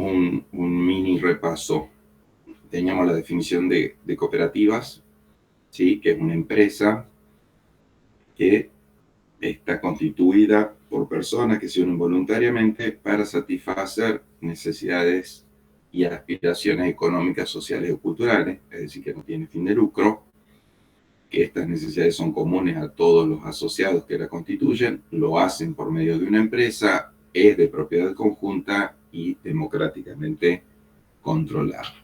un mini repaso. Teníamos la definición de cooperativas, ¿sí? Que es una empresa que está constituida por personas que se unen voluntariamente para satisfacer necesidades y aspiraciones económicas, sociales o culturales, es decir, que no tiene fin de lucro, que estas necesidades son comunes a todos los asociados que la constituyen, lo hacen por medio de una empresa, es de propiedad conjunta y democráticamente controlada.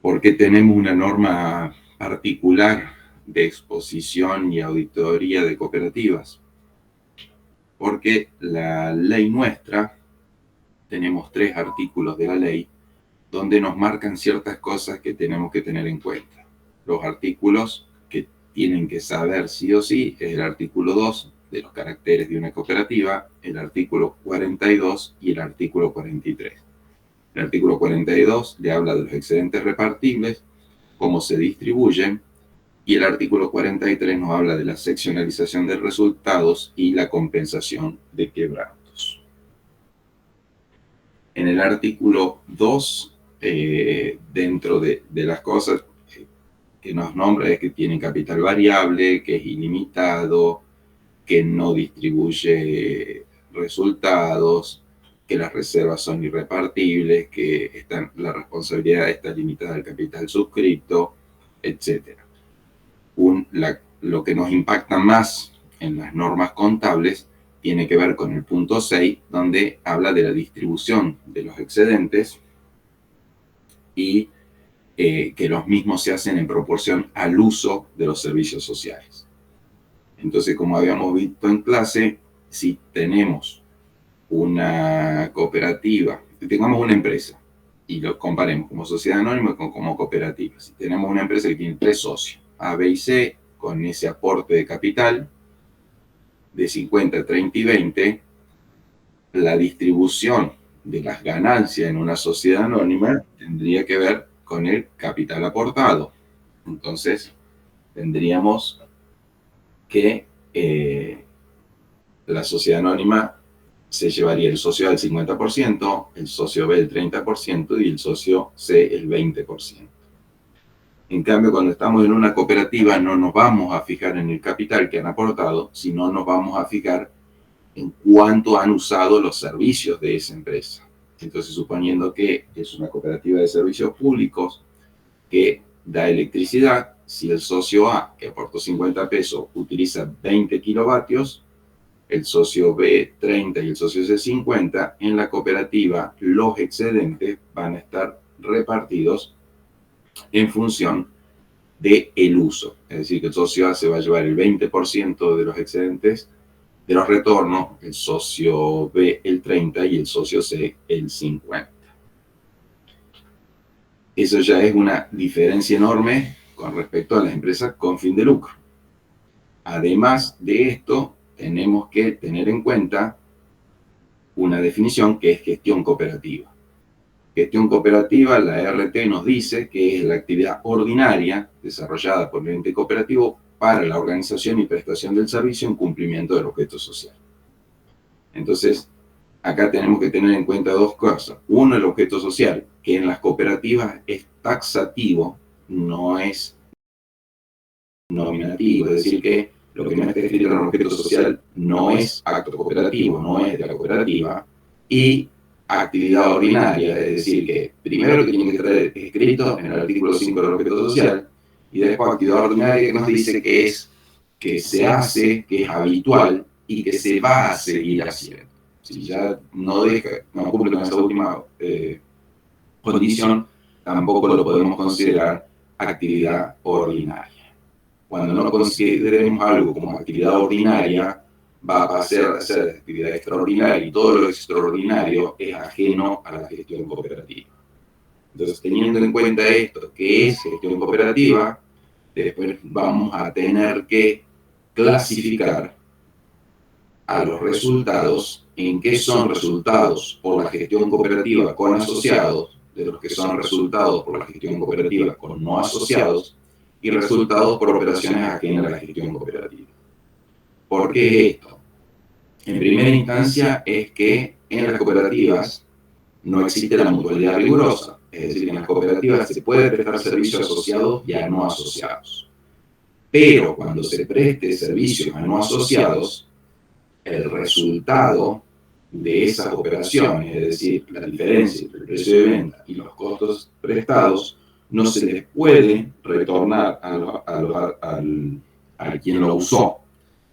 Porque tenemos una norma particular de exposición y auditoría de cooperativas. Porque la ley nuestra, tenemos 3 artículos de la ley donde nos marcan ciertas cosas que tenemos que tener en cuenta. Los artículos que tienen que saber sí o sí es el artículo 2 de los caracteres de una cooperativa, el artículo 42 y el artículo 43. El artículo 42 le habla de los excedentes repartibles, cómo se distribuyen, y el artículo 43 nos habla de la seccionalización de resultados y la compensación de quebrantos. En el artículo 2, dentro de las cosas que nos nombra, es que tienen capital variable, que es ilimitado, que no distribuye resultados, que las reservas son irrepartibles, que la responsabilidad está limitada al capital suscrito, etc. Lo que nos impacta más en las normas contables tiene que ver con el punto 6, donde habla de la distribución de los excedentes y que los mismos se hacen en proporción al uso de los servicios sociales. Entonces, como habíamos visto en clase, si tenemos una cooperativa, tengamos una empresa, y lo comparemos como sociedad anónima como cooperativa. Si tenemos una empresa que tiene 3 socios, A, B y C, con ese aporte de capital de 50, 30 y 20, la distribución de las ganancias en una sociedad anónima tendría que ver con el capital aportado. Entonces, tendríamos que la sociedad anónima se llevaría el socio al 50%, el socio B el 30% y el socio C el 20%. En cambio, cuando estamos en una cooperativa no nos vamos a fijar en el capital que han aportado, sino nos vamos a fijar en cuánto han usado los servicios de esa empresa. Entonces, suponiendo que es una cooperativa de servicios públicos que da electricidad, si el socio A, que aportó 50 pesos, utiliza 20 kilovatios, el socio B 30 y el socio C 50, en la cooperativa los excedentes van a estar repartidos en función del uso. Es decir, que el socio A se va a llevar el 20% de los excedentes de los retornos, el socio B el 30% y el socio C el 50%. Eso ya es una diferencia enorme con respecto a las empresas con fin de lucro. Además de esto, tenemos que tener en cuenta una definición que es gestión cooperativa. Gestión cooperativa, la RT nos dice que es la actividad ordinaria desarrollada por el ente cooperativo para la organización y prestación del servicio en cumplimiento del objeto social. Entonces, acá tenemos que tener en cuenta 2 cosas. Uno, el objeto social, que en las cooperativas es taxativo, no es nominativo, es decir, que lo que no está escrito en el objeto social no es acto cooperativo, no es de la cooperativa, y actividad ordinaria, es decir, que primero que tiene que estar escrito en el artículo 5 del objeto social, y después actividad ordinaria que nos dice que es que se hace, que es habitual y que se va a seguir haciendo. Si ya no cumple con esa última condición, tampoco lo podemos considerar actividad ordinaria. Cuando no consideremos algo como actividad ordinaria, va a pasar a ser actividad extraordinaria, y todo lo extraordinario es ajeno a la gestión cooperativa. Entonces, teniendo en cuenta esto, que es gestión cooperativa, después vamos a tener que clasificar a los resultados en qué son resultados por la gestión cooperativa con asociados, de los que son resultados por la gestión cooperativa con no asociados, y resultados por operaciones ajenas a la gestión cooperativa. ¿Por qué esto? En primera instancia es que en las cooperativas no existe la mutualidad rigurosa, es decir, que en las cooperativas se puede prestar servicio a asociados y a no asociados. Pero cuando se preste servicio a no asociados, el resultado de esas operaciones, es decir, la diferencia entre el precio de venta y los costos prestados, no se les puede retornar a quien lo usó.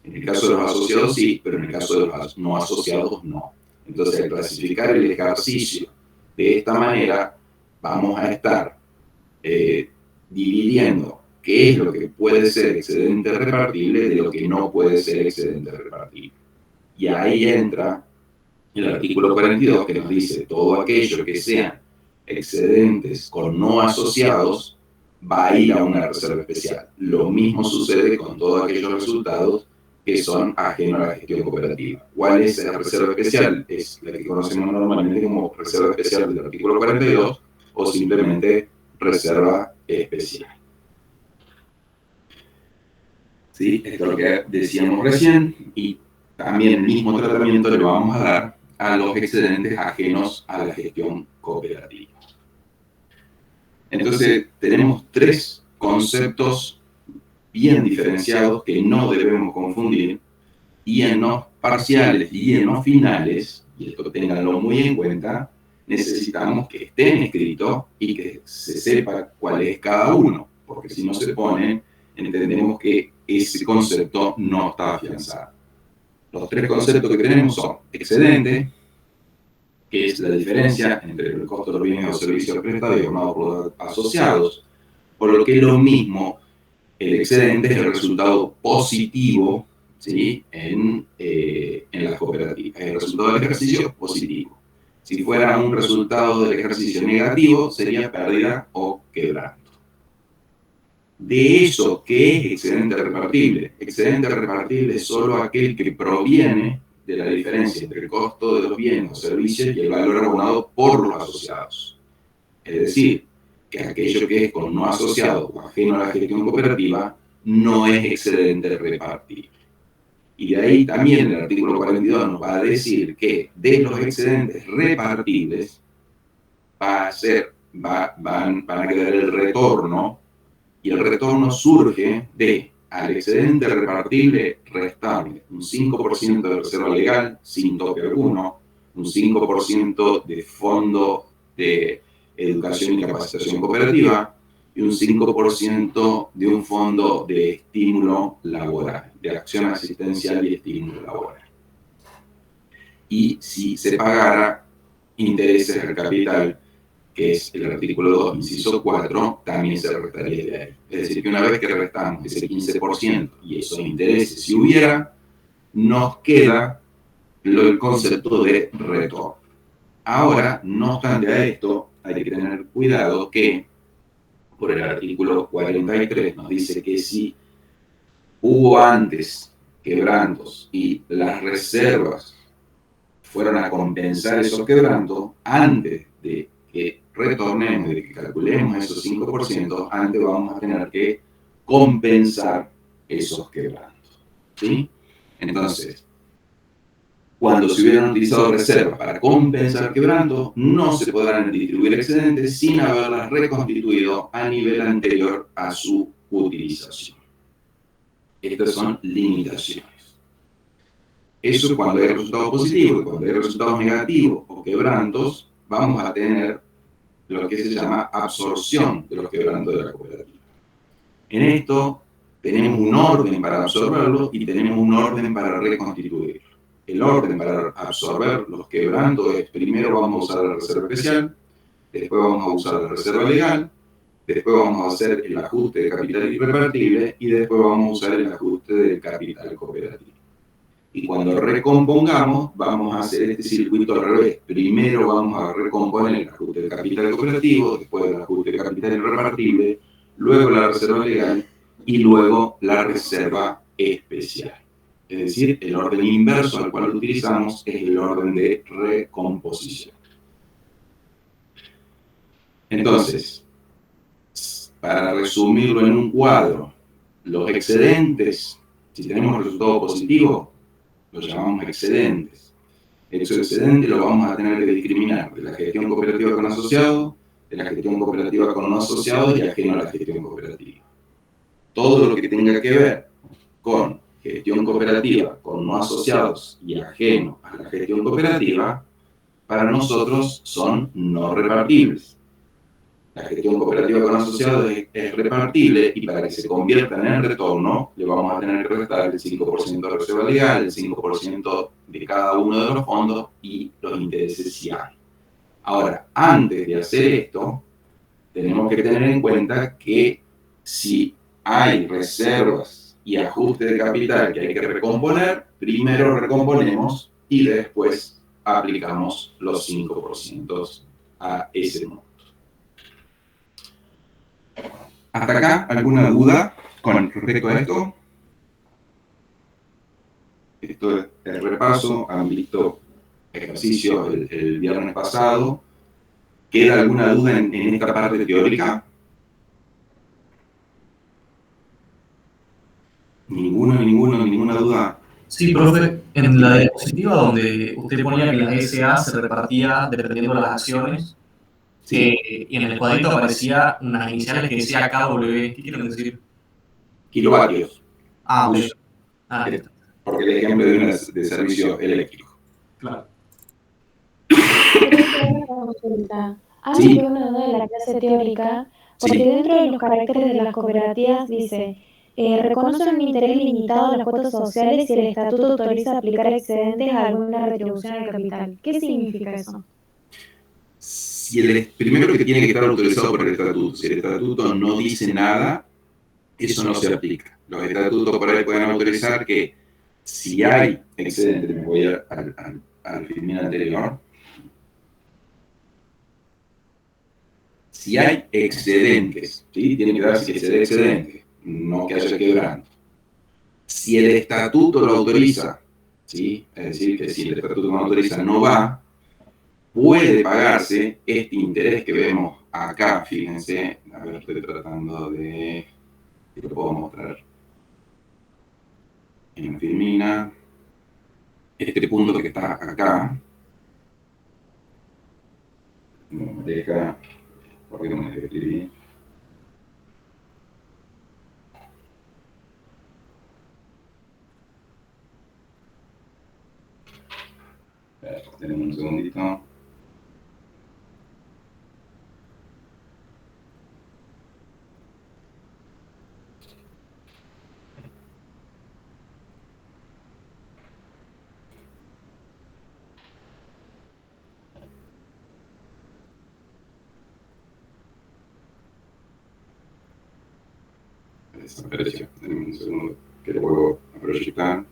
En el caso de los asociados sí, pero en el caso de los no asociados no. Entonces, al clasificar el ejercicio de esta manera, vamos a estar dividiendo qué es lo que puede ser excedente repartible de lo que no puede ser excedente repartible. Y ahí entra el artículo 42 que nos dice todo aquello que sean excedentes con no asociados va a ir a una reserva especial. Lo mismo sucede con todos aquellos resultados que son ajenos a la gestión cooperativa. ¿Cuál es la reserva especial? Es la que conocemos normalmente como reserva especial del artículo 42 o simplemente reserva especial. ¿Sí? Esto es lo que decíamos recién, y también el mismo tratamiento le vamos a dar a los excedentes ajenos a la gestión cooperativa. Entonces, tenemos tres conceptos bien diferenciados que no debemos confundir, y en los parciales y en los finales, y esto ténganlo muy en cuenta, necesitamos que estén escritos y que se sepa cuál es cada uno, porque si no se ponen, entendemos que ese concepto no está afianzado. Los tres conceptos que tenemos son excedente, que es la diferencia entre el costo de los bienes o servicios prestados y abonados por los asociados, por lo que es lo mismo, el excedente es el resultado positivo, ¿sí? en las cooperativas. El resultado del ejercicio positivo. Si fuera un resultado del ejercicio negativo, sería pérdida o quebranto. De eso, ¿qué es excedente repartible? Excedente repartible es solo aquel que proviene de la diferencia entre el costo de los bienes o servicios y el valor abonado por los asociados. Es decir, que aquello que es con no asociado o ajeno a la gestión cooperativa no es excedente repartible. Y de ahí también el artículo 42 nos va a decir que de los excedentes repartibles van a quedar el retorno, y el retorno surge de al excedente repartible restarle un 5% de reserva legal sin tope alguno, un 5% de fondo de educación y capacitación cooperativa y un 5% de un fondo de estímulo laboral, de acción asistencial y estímulo laboral. Y si se pagara intereses al capital, que es el artículo 2, inciso 4, también se restaría de ahí. Es decir, que una vez que restamos ese 15% y esos intereses, si hubiera, nos queda el concepto de retorno. Ahora, no obstante a esto, hay que tener cuidado que por el artículo 43 nos dice que si hubo antes quebrantos y las reservas fueron a compensar esos quebrantos, antes de que retornemos, de que calculemos esos 5%, antes vamos a tener que compensar esos quebrantos. ¿Sí? Entonces, cuando se hubieran utilizado reservas para compensar quebrantos, no se podrán distribuir excedentes sin haberlas reconstituido a nivel anterior a su utilización. Estas son limitaciones. Eso cuando hay resultados positivos. Cuando hay resultados negativos o quebrantos, vamos a tener lo que se llama absorción de los quebrantos de la cooperativa. En esto tenemos un orden para absorberlo y tenemos un orden para reconstituirlo. El orden para absorber los quebrantos es: primero vamos a usar la reserva especial, después vamos a usar la reserva legal, después vamos a hacer el ajuste de capital irrepartible y después vamos a usar el ajuste del capital cooperativo. Y cuando recompongamos, vamos a hacer este circuito al revés. Primero vamos a recomponer el ajuste del capital cooperativo, después el ajuste del capital irrepartible, luego la reserva legal y luego la reserva especial. Es decir, el orden inverso al cual utilizamos es el orden de recomposición. Entonces, para resumirlo en un cuadro, los excedentes, si tenemos resultado positivo, los llamamos excedentes. El excedente lo vamos a tener que discriminar de la gestión cooperativa con asociados, de la gestión cooperativa con no asociados y ajeno a la gestión cooperativa. Todo lo que tenga que ver con gestión cooperativa, con no asociados y ajeno a la gestión cooperativa, para nosotros son no repartibles. La gestión cooperativa con asociados es repartible y para que se convierta en retorno le vamos a tener que restar el 5% de reserva legal, el 5% de cada uno de los fondos y los intereses si hay. Ahora, antes de hacer esto, tenemos que tener en cuenta que si hay reservas y ajuste de capital que hay que recomponer, primero recomponemos y después aplicamos los 5% a ese monto. ¿Hasta acá alguna duda con respecto a esto? Esto es el repaso, han visto ejercicios el viernes pasado. ¿Queda alguna duda en esta parte teórica? Ninguna duda. Sí, profe, en la diapositiva donde usted ponía que la SA se repartía dependiendo de las acciones, Sí. y en el cuadrito aparecía unas iniciales que decía KW. ¿Qué quieren decir? Kilovatios. Ah, ok. Ah, porque el ejemplo de servicio eléctrico. claro. Una consulta. Algo Sí. que uno da en la clase teórica, porque Sí. dentro de los caracteres de las cooperativas dice, reconocen un interés limitado a las cuotas sociales y el estatuto autoriza aplicar excedentes a alguna retribución al capital. ¿Qué significa eso? Si primero que tiene que estar autorizado por el estatuto. Si el estatuto no dice nada, eso no se aplica. Los estatutos por ahí pueden autorizar que si hay excedente, me voy al filmín anterior, si hay excedentes, ¿sí? Tiene que darse que se dé excedente, no que haya quebrando. Si el estatuto lo autoriza, ¿sí? Es decir, que si el estatuto no autoriza, no va, puede pagarse este interés que vemos acá, fíjense, a ver, estoy tratando de, si lo puedo mostrar en Firmina, este punto que está acá, no me deja, ¿por qué no me deja escribir? Tenemos un segundito. Desapareció. Denme un segundo que lo vuelvo a proyectar.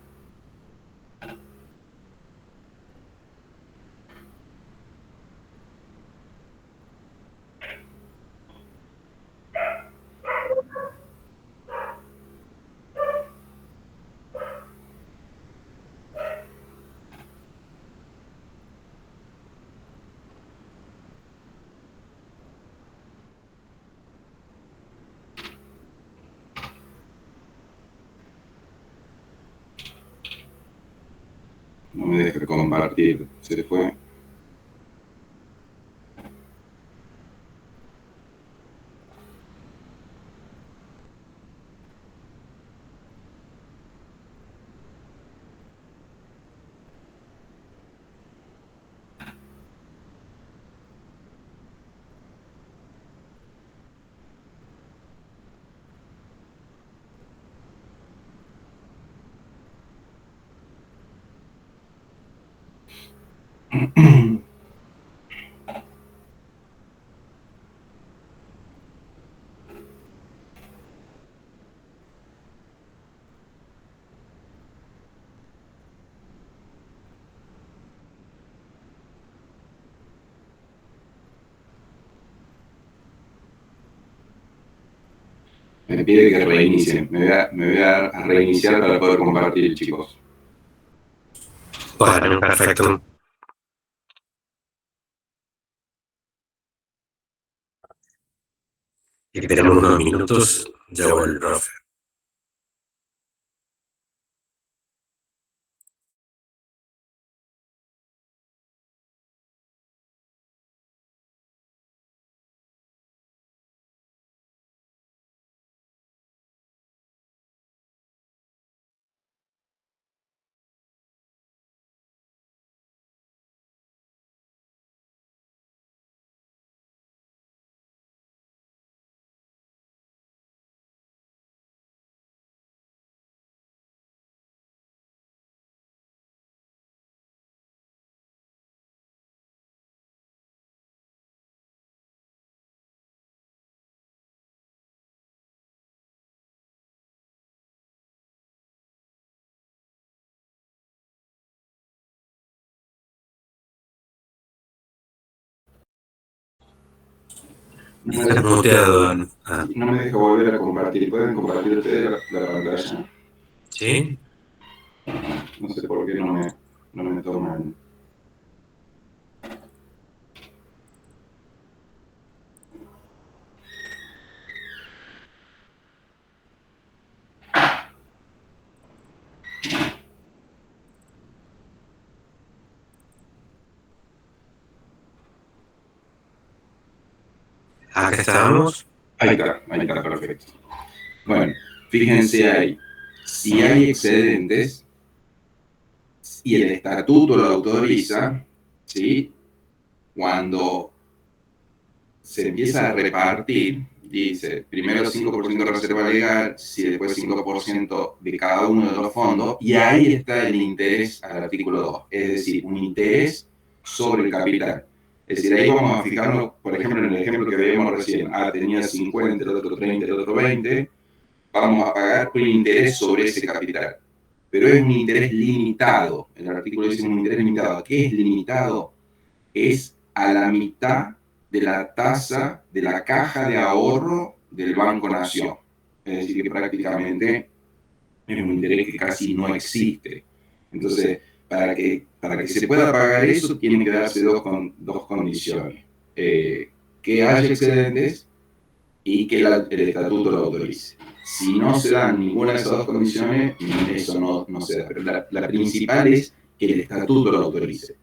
No me deja compartir, se fue. Me pide que reinicie. Me voy a reiniciar para poder compartir, chicos. Bueno, perfecto. Esperamos unos minutos, ya vuelve el profe. Estás muteado. No me deja volver a compartir. ¿Pueden compartir ustedes la pantalla? ¿Sí? No sé por qué no me toman. Acá estamos. Ahí está, perfecto. Bueno, fíjense ahí. Si hay excedentes y el estatuto lo autoriza, ¿sí? Cuando se empieza a repartir, dice, primero 5% de reserva legal, si después 5% de cada uno de los fondos, y ahí está el interés al artículo 2, es decir, un interés sobre el capital. Es decir, ahí vamos a fijarnos, por ejemplo, en el ejemplo que veíamos recién, tenía 50, el otro 30, el otro 20, vamos a pagar un interés sobre ese capital. Pero es un interés limitado, el artículo dice un interés limitado. ¿Qué es limitado? Es a la mitad de la tasa de la caja de ahorro del Banco Nación. Es decir, que prácticamente es un interés que casi no existe. Entonces, para que se pueda pagar eso, tienen que darse dos condiciones. Que haya excedentes y que el estatuto lo autorice. Si no se dan ninguna de esas dos condiciones, eso no se da. Pero la principal es que el estatuto lo autorice.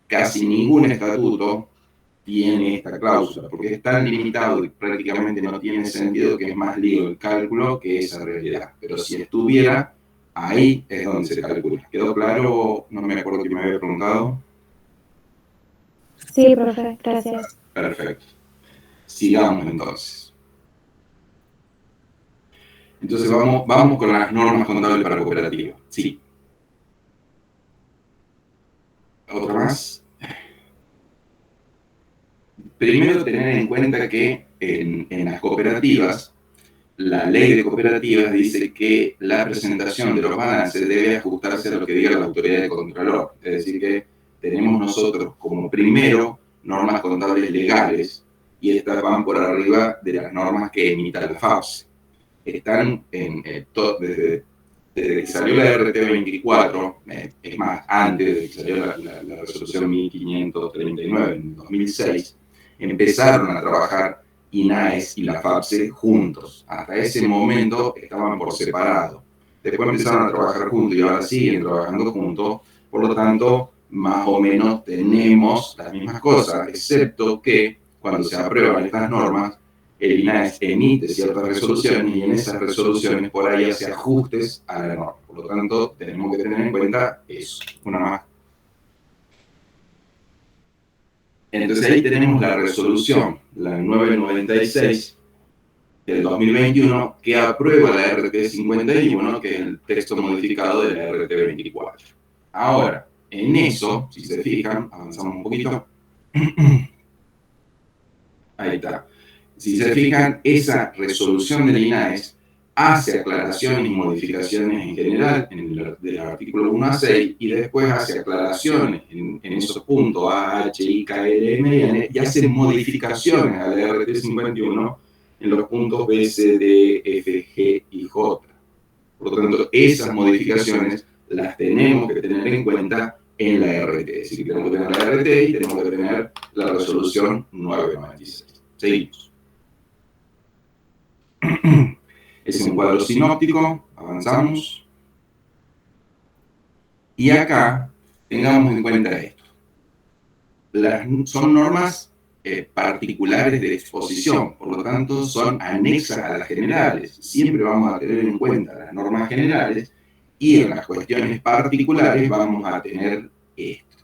Casi ningún estatuto tiene esta cláusula, porque es tan limitado y prácticamente no tiene sentido que es más lío el cálculo que esa realidad. Pero si estuviera, ahí es donde se calcula. ¿Quedó claro? No me acuerdo que me había preguntado. Sí, profe, gracias. Perfecto. Sigamos entonces. Entonces vamos con las normas contables para cooperativa. Sí. ¿Otra más? Primero, tener en cuenta que en las cooperativas, la ley de cooperativas dice que la presentación de los balances debe ajustarse a lo que diga la autoridad de Contralor. Es decir, que tenemos nosotros como primero normas contables legales y estas van por arriba de las normas que emita la FAPSE. Están desde que salió la RT24, es más, antes de que salió la resolución 1539 en 2006, empezaron a trabajar INAES y la FAPSE juntos. Hasta ese momento estaban por separado. Después empezaron a trabajar juntos y ahora siguen trabajando juntos. Por lo tanto, más o menos tenemos las mismas cosas, excepto que cuando se aprueban estas normas, el INAES emite ciertas resoluciones y en esas resoluciones por ahí hace ajustes a la norma. Por lo tanto, tenemos que tener en cuenta eso. Una más. Entonces ahí tenemos la resolución, la 996 del 2021, que aprueba la RT51, que es el texto modificado de la RT24. Ahora, en eso, si se fijan, avanzamos un poquito. Ahí está. Si se fijan, esa resolución del INAES hace aclaraciones y modificaciones en general del artículo 1 a 6 y después hace aclaraciones en esos puntos A, H, I, K, L, M, N y hace modificaciones a la RT 51 en los puntos B, C, D, F, G y J. Por lo tanto, esas modificaciones las tenemos que tener en cuenta en la RT. Es decir, tenemos que tener la RT y tenemos que tener la resolución 996. Seguimos. Es un cuadro sinóptico, avanzamos. Y acá tengamos en cuenta esto. Son normas particulares de exposición, por lo tanto son anexas a las generales. Siempre vamos a tener en cuenta las normas generales y en las cuestiones particulares vamos a tener esto.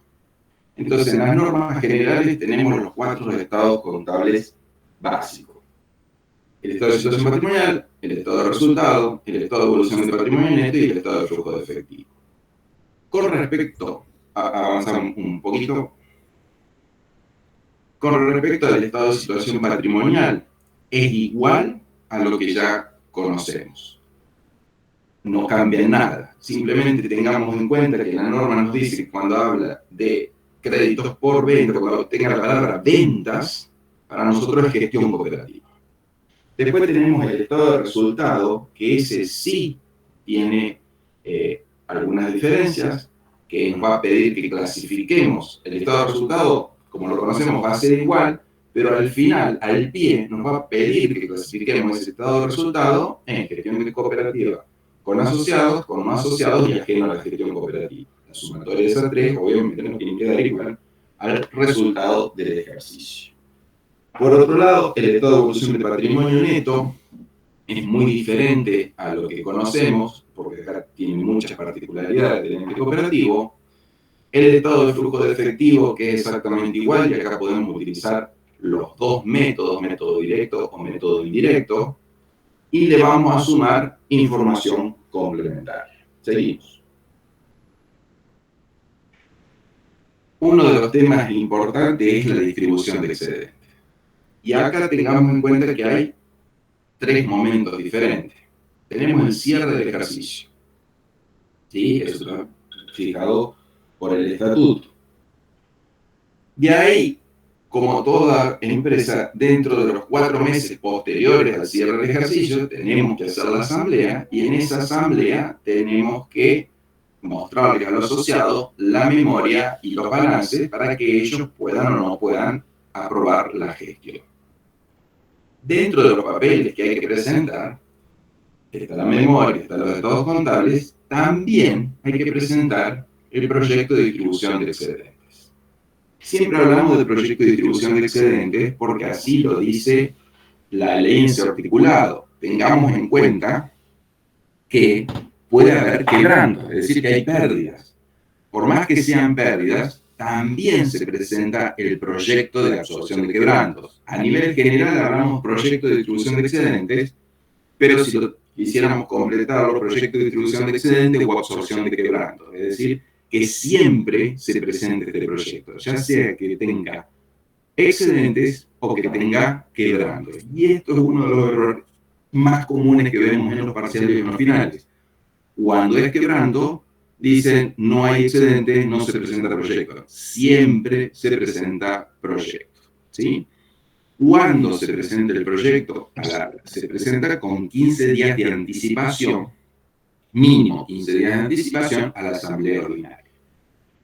Entonces, en las normas generales tenemos los 4 estados contables básicos. El estado de situación patrimonial, el estado de resultado, el estado de evolución del patrimonio neto y el estado de flujo de efectivo. Con respecto, avanzar un poquito, con respecto al estado de situación patrimonial, es igual a lo que ya conocemos. No cambia nada. Simplemente tengamos en cuenta que la norma nos dice que cuando habla de créditos por venta, cuando tenga la palabra ventas, para nosotros es gestión cooperativa. Después tenemos el estado de resultado, que ese sí tiene algunas diferencias, que nos va a pedir que clasifiquemos el estado de resultado, como lo conocemos, va a ser igual, pero al final, al pie, nos va a pedir que clasifiquemos ese estado de resultado en gestión cooperativa con asociados, con no asociados y ajeno a la gestión cooperativa. La sumatoria de esas tres, obviamente, nos tiene que dar igual al resultado del ejercicio. Por otro lado, el estado de evolución del patrimonio neto es muy diferente a lo que conocemos, porque acá tiene muchas particularidades del ente cooperativo. El estado de flujo de efectivo, que es exactamente igual, y acá podemos utilizar los dos métodos, método directo o método indirecto, y le vamos a sumar información complementaria. Seguimos. Uno de los temas importantes es la distribución de excedentes. Y acá tengamos en cuenta que hay tres momentos diferentes. Tenemos el cierre del ejercicio. ¿Sí? Eso está fijado por el estatuto. De ahí, como toda empresa, dentro de los 4 meses posteriores al cierre del ejercicio, tenemos que hacer la asamblea, y en esa asamblea tenemos que mostrarles a los asociados la memoria y los balances para que ellos puedan o no puedan aprobar la gestión. Dentro de los papeles que hay que presentar, está la memoria, están los estados contables, también hay que presentar el proyecto de distribución de excedentes. Siempre hablamos de proyecto de distribución de excedentes porque así lo dice la ley en su articulado. Tengamos en cuenta que puede haber quebrantos, es decir, que hay pérdidas. Por más que sean pérdidas, también se presenta el proyecto de absorción de quebrantos. A nivel general hablamos proyecto de distribución de excedentes, pero si lo quisiéramos completarlo, proyecto de distribución de excedentes o absorción de quebrantos. Es decir, que siempre se presente este proyecto, ya sea que tenga excedentes o que tenga quebrantos. Y esto es uno de los errores más comunes que vemos en los parciales y en los finales. Cuando es quebranto, dicen no hay excedentes, no se presenta proyecto. Siempre se presenta proyecto, ¿sí? Cuando se presenta el proyecto, se presenta con 15 días de anticipación, mínimo 15 días de anticipación a la asamblea ordinaria.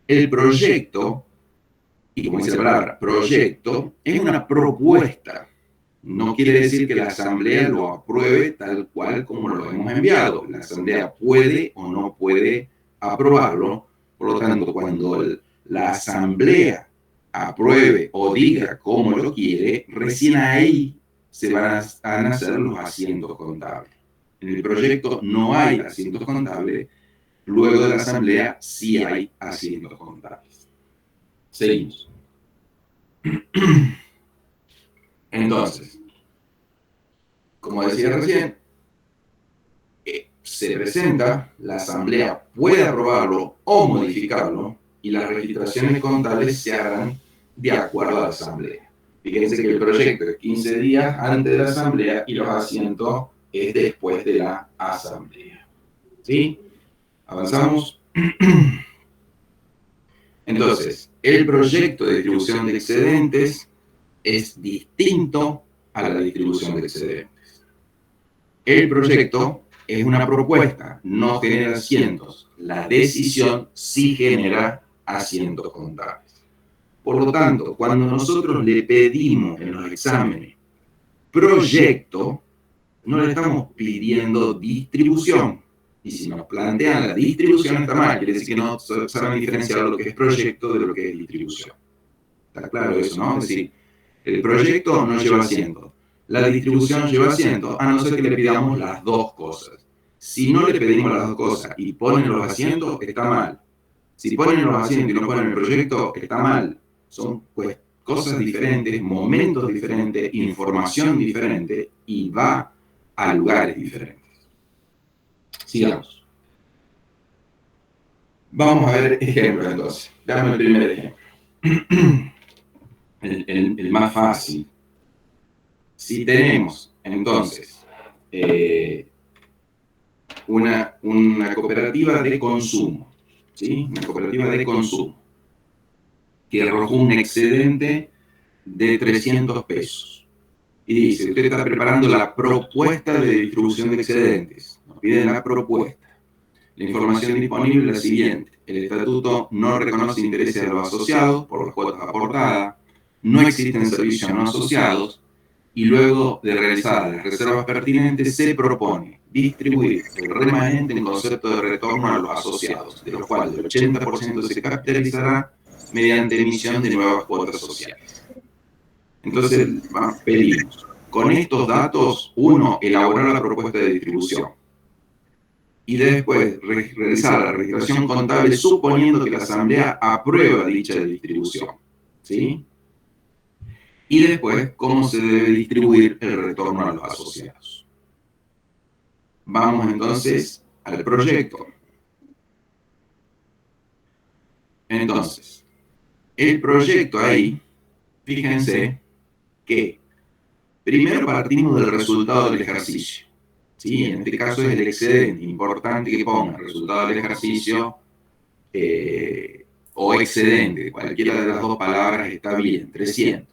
El proyecto, y como dice la palabra, proyecto, es una propuesta. No quiere decir que la asamblea lo apruebe tal cual como lo hemos enviado. La asamblea puede o no puede aprobarlo. Por lo tanto, cuando la asamblea apruebe o diga cómo lo quiere, recién ahí se van a nacer los asientos contables. En el proyecto no hay asientos contables, luego de la asamblea sí hay asientos contables. Seguimos. Entonces, como decía recién, se presenta, la asamblea puede aprobarlo o modificarlo, y las registraciones contables se harán de acuerdo a la asamblea. Fíjense que el proyecto es 15 días antes de la asamblea y los asientos es después de la asamblea. ¿Sí? Avanzamos. Entonces, el proyecto de distribución de excedentes es distinto a la distribución de excedentes. El proyecto es una propuesta, no genera asientos. La decisión sí genera asientos contables. Por lo tanto, cuando nosotros le pedimos en los exámenes proyecto, no le estamos pidiendo distribución. Y si nos plantean la distribución está mal, quiere decir que no saben diferenciar lo que es proyecto de lo que es distribución. ¿Está claro eso, no? Es decir, el proyecto no lleva asiento, la distribución lleva asiento, a no ser que le pidamos las dos cosas. Si no le pedimos las dos cosas y ponen los asientos, está mal. Si ponen los asientos y no ponen el proyecto, está mal. Son pues cosas diferentes, momentos diferentes, información diferente y va a lugares diferentes. Sigamos. Vamos a ver ejemplos entonces. Veamos el primer ejemplo. El más fácil. Si tenemos entonces una cooperativa de consumo, ¿sí? Una cooperativa de consumo que arrojó un excedente de 300 pesos. Y dice, usted está preparando la propuesta de distribución de excedentes. Nos piden la propuesta. La información disponible es la siguiente. El estatuto no reconoce intereses de los asociados por las cuotas aportadas, no existen servicios no asociados, y luego de realizadas las reservas pertinentes se propone distribuir el remanente en concepto de retorno a los asociados, de los cuales el 80% se capitalizará mediante emisión de nuevas cuotas sociales. Entonces, pedimos, con estos datos, uno, elaborar la propuesta de distribución y después realizar la registración contable suponiendo que la Asamblea aprueba dicha distribución, ¿sí? Y después, cómo se debe distribuir el retorno a los asociados. Vamos entonces al proyecto. Entonces, el proyecto ahí, fíjense que primero partimos del resultado del ejercicio. ¿Sí? En este caso es el excedente. Importante que ponga el resultado del ejercicio o excedente. Cualquiera de las dos palabras está bien, 300.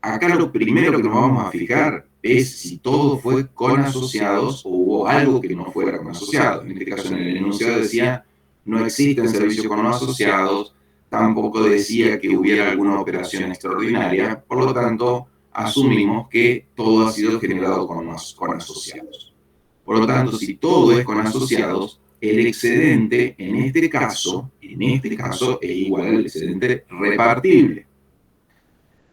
Acá lo primero que nos vamos a fijar es si todo fue con asociados o hubo algo que no fuera con asociados. En este caso, en el enunciado decía, no existen servicios con los asociados, tampoco decía que hubiera alguna operación extraordinaria, por lo tanto, asumimos que todo ha sido generado con asociados. Por lo tanto, si todo es con asociados, el excedente, en este caso, es igual al excedente repartible.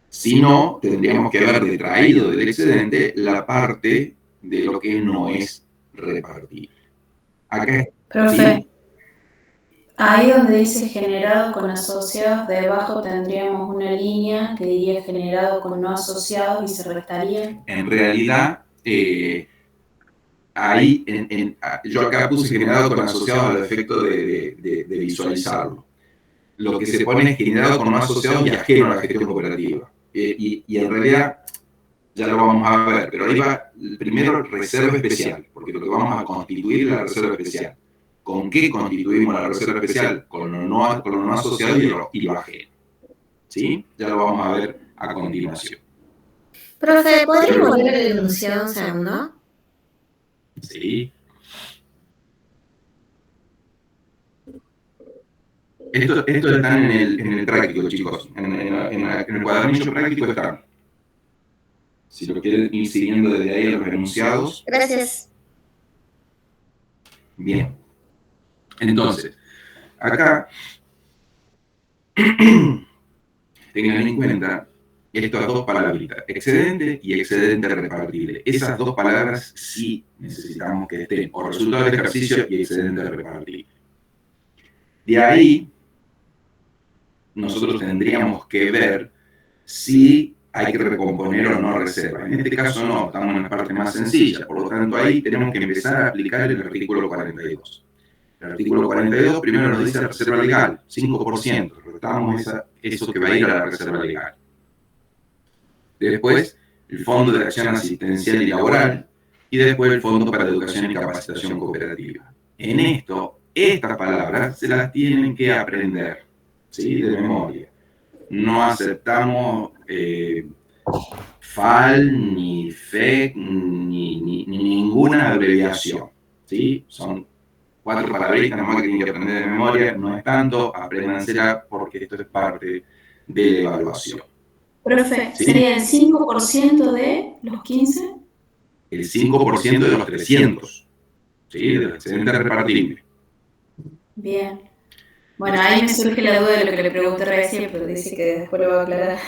Si no, tendríamos que haber detraído del excedente la parte de lo que no es repartible. Acá, Profe, ¿sí? ahí donde dice generado con asociados, debajo tendríamos una línea que diría generado con no asociados y se restaría. En realidad, ahí, yo acá puse generado con asociados al efecto de visualizarlo. Lo que se pone es generado con no asociados y ajeno a la gestión cooperativa. Y en realidad, ya lo vamos a ver, pero ahí va primero reserva especial, porque lo que vamos a constituir es la reserva especial. ¿Con qué constituimos la reserva especial? Con lo no asociado y lo ajeno. ¿Sí? Ya lo vamos a ver a continuación. Profe, ¿podría volver al enunciado un segundo? ¿Sí? Esto está en el práctico, chicos. En el cuadernillo práctico está. Si lo quieren ir siguiendo desde ahí a los enunciados. Gracias. Bien. Entonces, acá tengan en cuenta estas dos palabritas, excedente y excedente repartible. Esas dos palabras sí necesitamos que estén, o resultado del ejercicio y excedente repartible. De ahí, nosotros tendríamos que ver si hay que recomponer o no reserva. En este caso no, estamos en la parte más sencilla, por lo tanto ahí tenemos que empezar a aplicar el artículo 42. El artículo 42 primero nos dice reserva legal, 5%, retamos eso que va a ir a la reserva legal. Después, el Fondo de Acción Asistencial y Laboral, y después el Fondo para Educación y Capacitación Cooperativa. En esto, estas palabras se las tienen que aprender, ¿sí? De memoria. No aceptamos FAL, ni FEC, ni ninguna abreviación, ¿sí? Son 4 palabritas nomás que tienen que aprender de memoria, no es tanto, apréndansela porque esto es parte de la evaluación. Profe, ¿Sí? ¿sería el 5% de los 15? El 5% de los 300, ¿sí? Del excedente repartible. Bien. Bueno, ahí me surge la duda de lo que le pregunté recién, pero dice que después lo va a aclarar.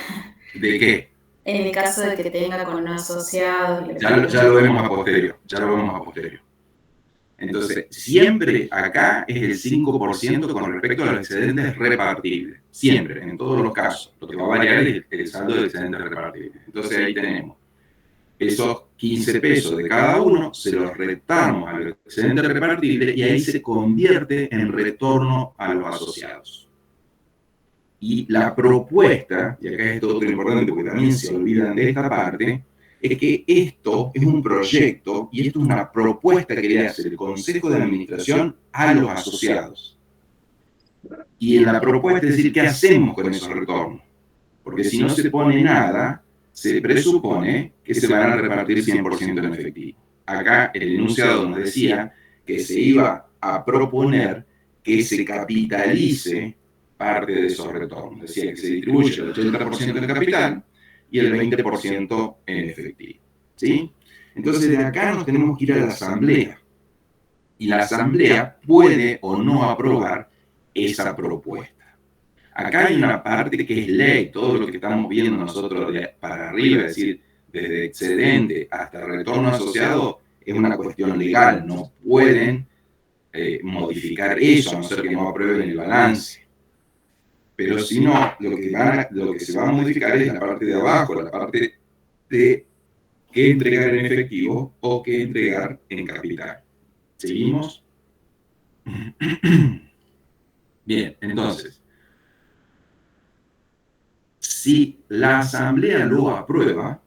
¿De qué? En el caso de que tenga con no asociados. Ya lo vemos a posterior, Entonces, siempre acá es el 5% con respecto a los excedentes repartibles. Siempre, en todos los casos. Lo que va a variar es el saldo del excedente repartible. Entonces ahí tenemos esos 15 pesos de cada uno, se los restamos al excedente repartible y ahí se convierte en retorno a los asociados. Y la propuesta, y acá es todo importante porque también se olvidan de esta parte, es que esto es un proyecto y esto es una propuesta que le hace el Consejo de Administración a los asociados. Y en la propuesta es decir, ¿qué hacemos con esos retornos? Porque si no se pone nada, se presupone que se van a repartir 100% en efectivo. Acá el enunciado nos decía que se iba a proponer que se capitalice parte de esos retornos. Decía que se distribuye el 80% en capital y el 20% en efectivo. ¿Sí? Entonces de acá nos tenemos que ir a la asamblea. Y la asamblea puede o no aprobar esa propuesta. Acá hay una parte que es ley, todo lo que estamos viendo nosotros de para arriba, es decir, desde excedente hasta retorno asociado, es una cuestión legal, no pueden modificar eso, a no ser que no aprueben el balance. Pero si no, lo que se va a modificar es la parte de abajo, la parte de qué entregar en efectivo o qué entregar en capital. ¿Seguimos? Bien, entonces, si la asamblea lo aprueba,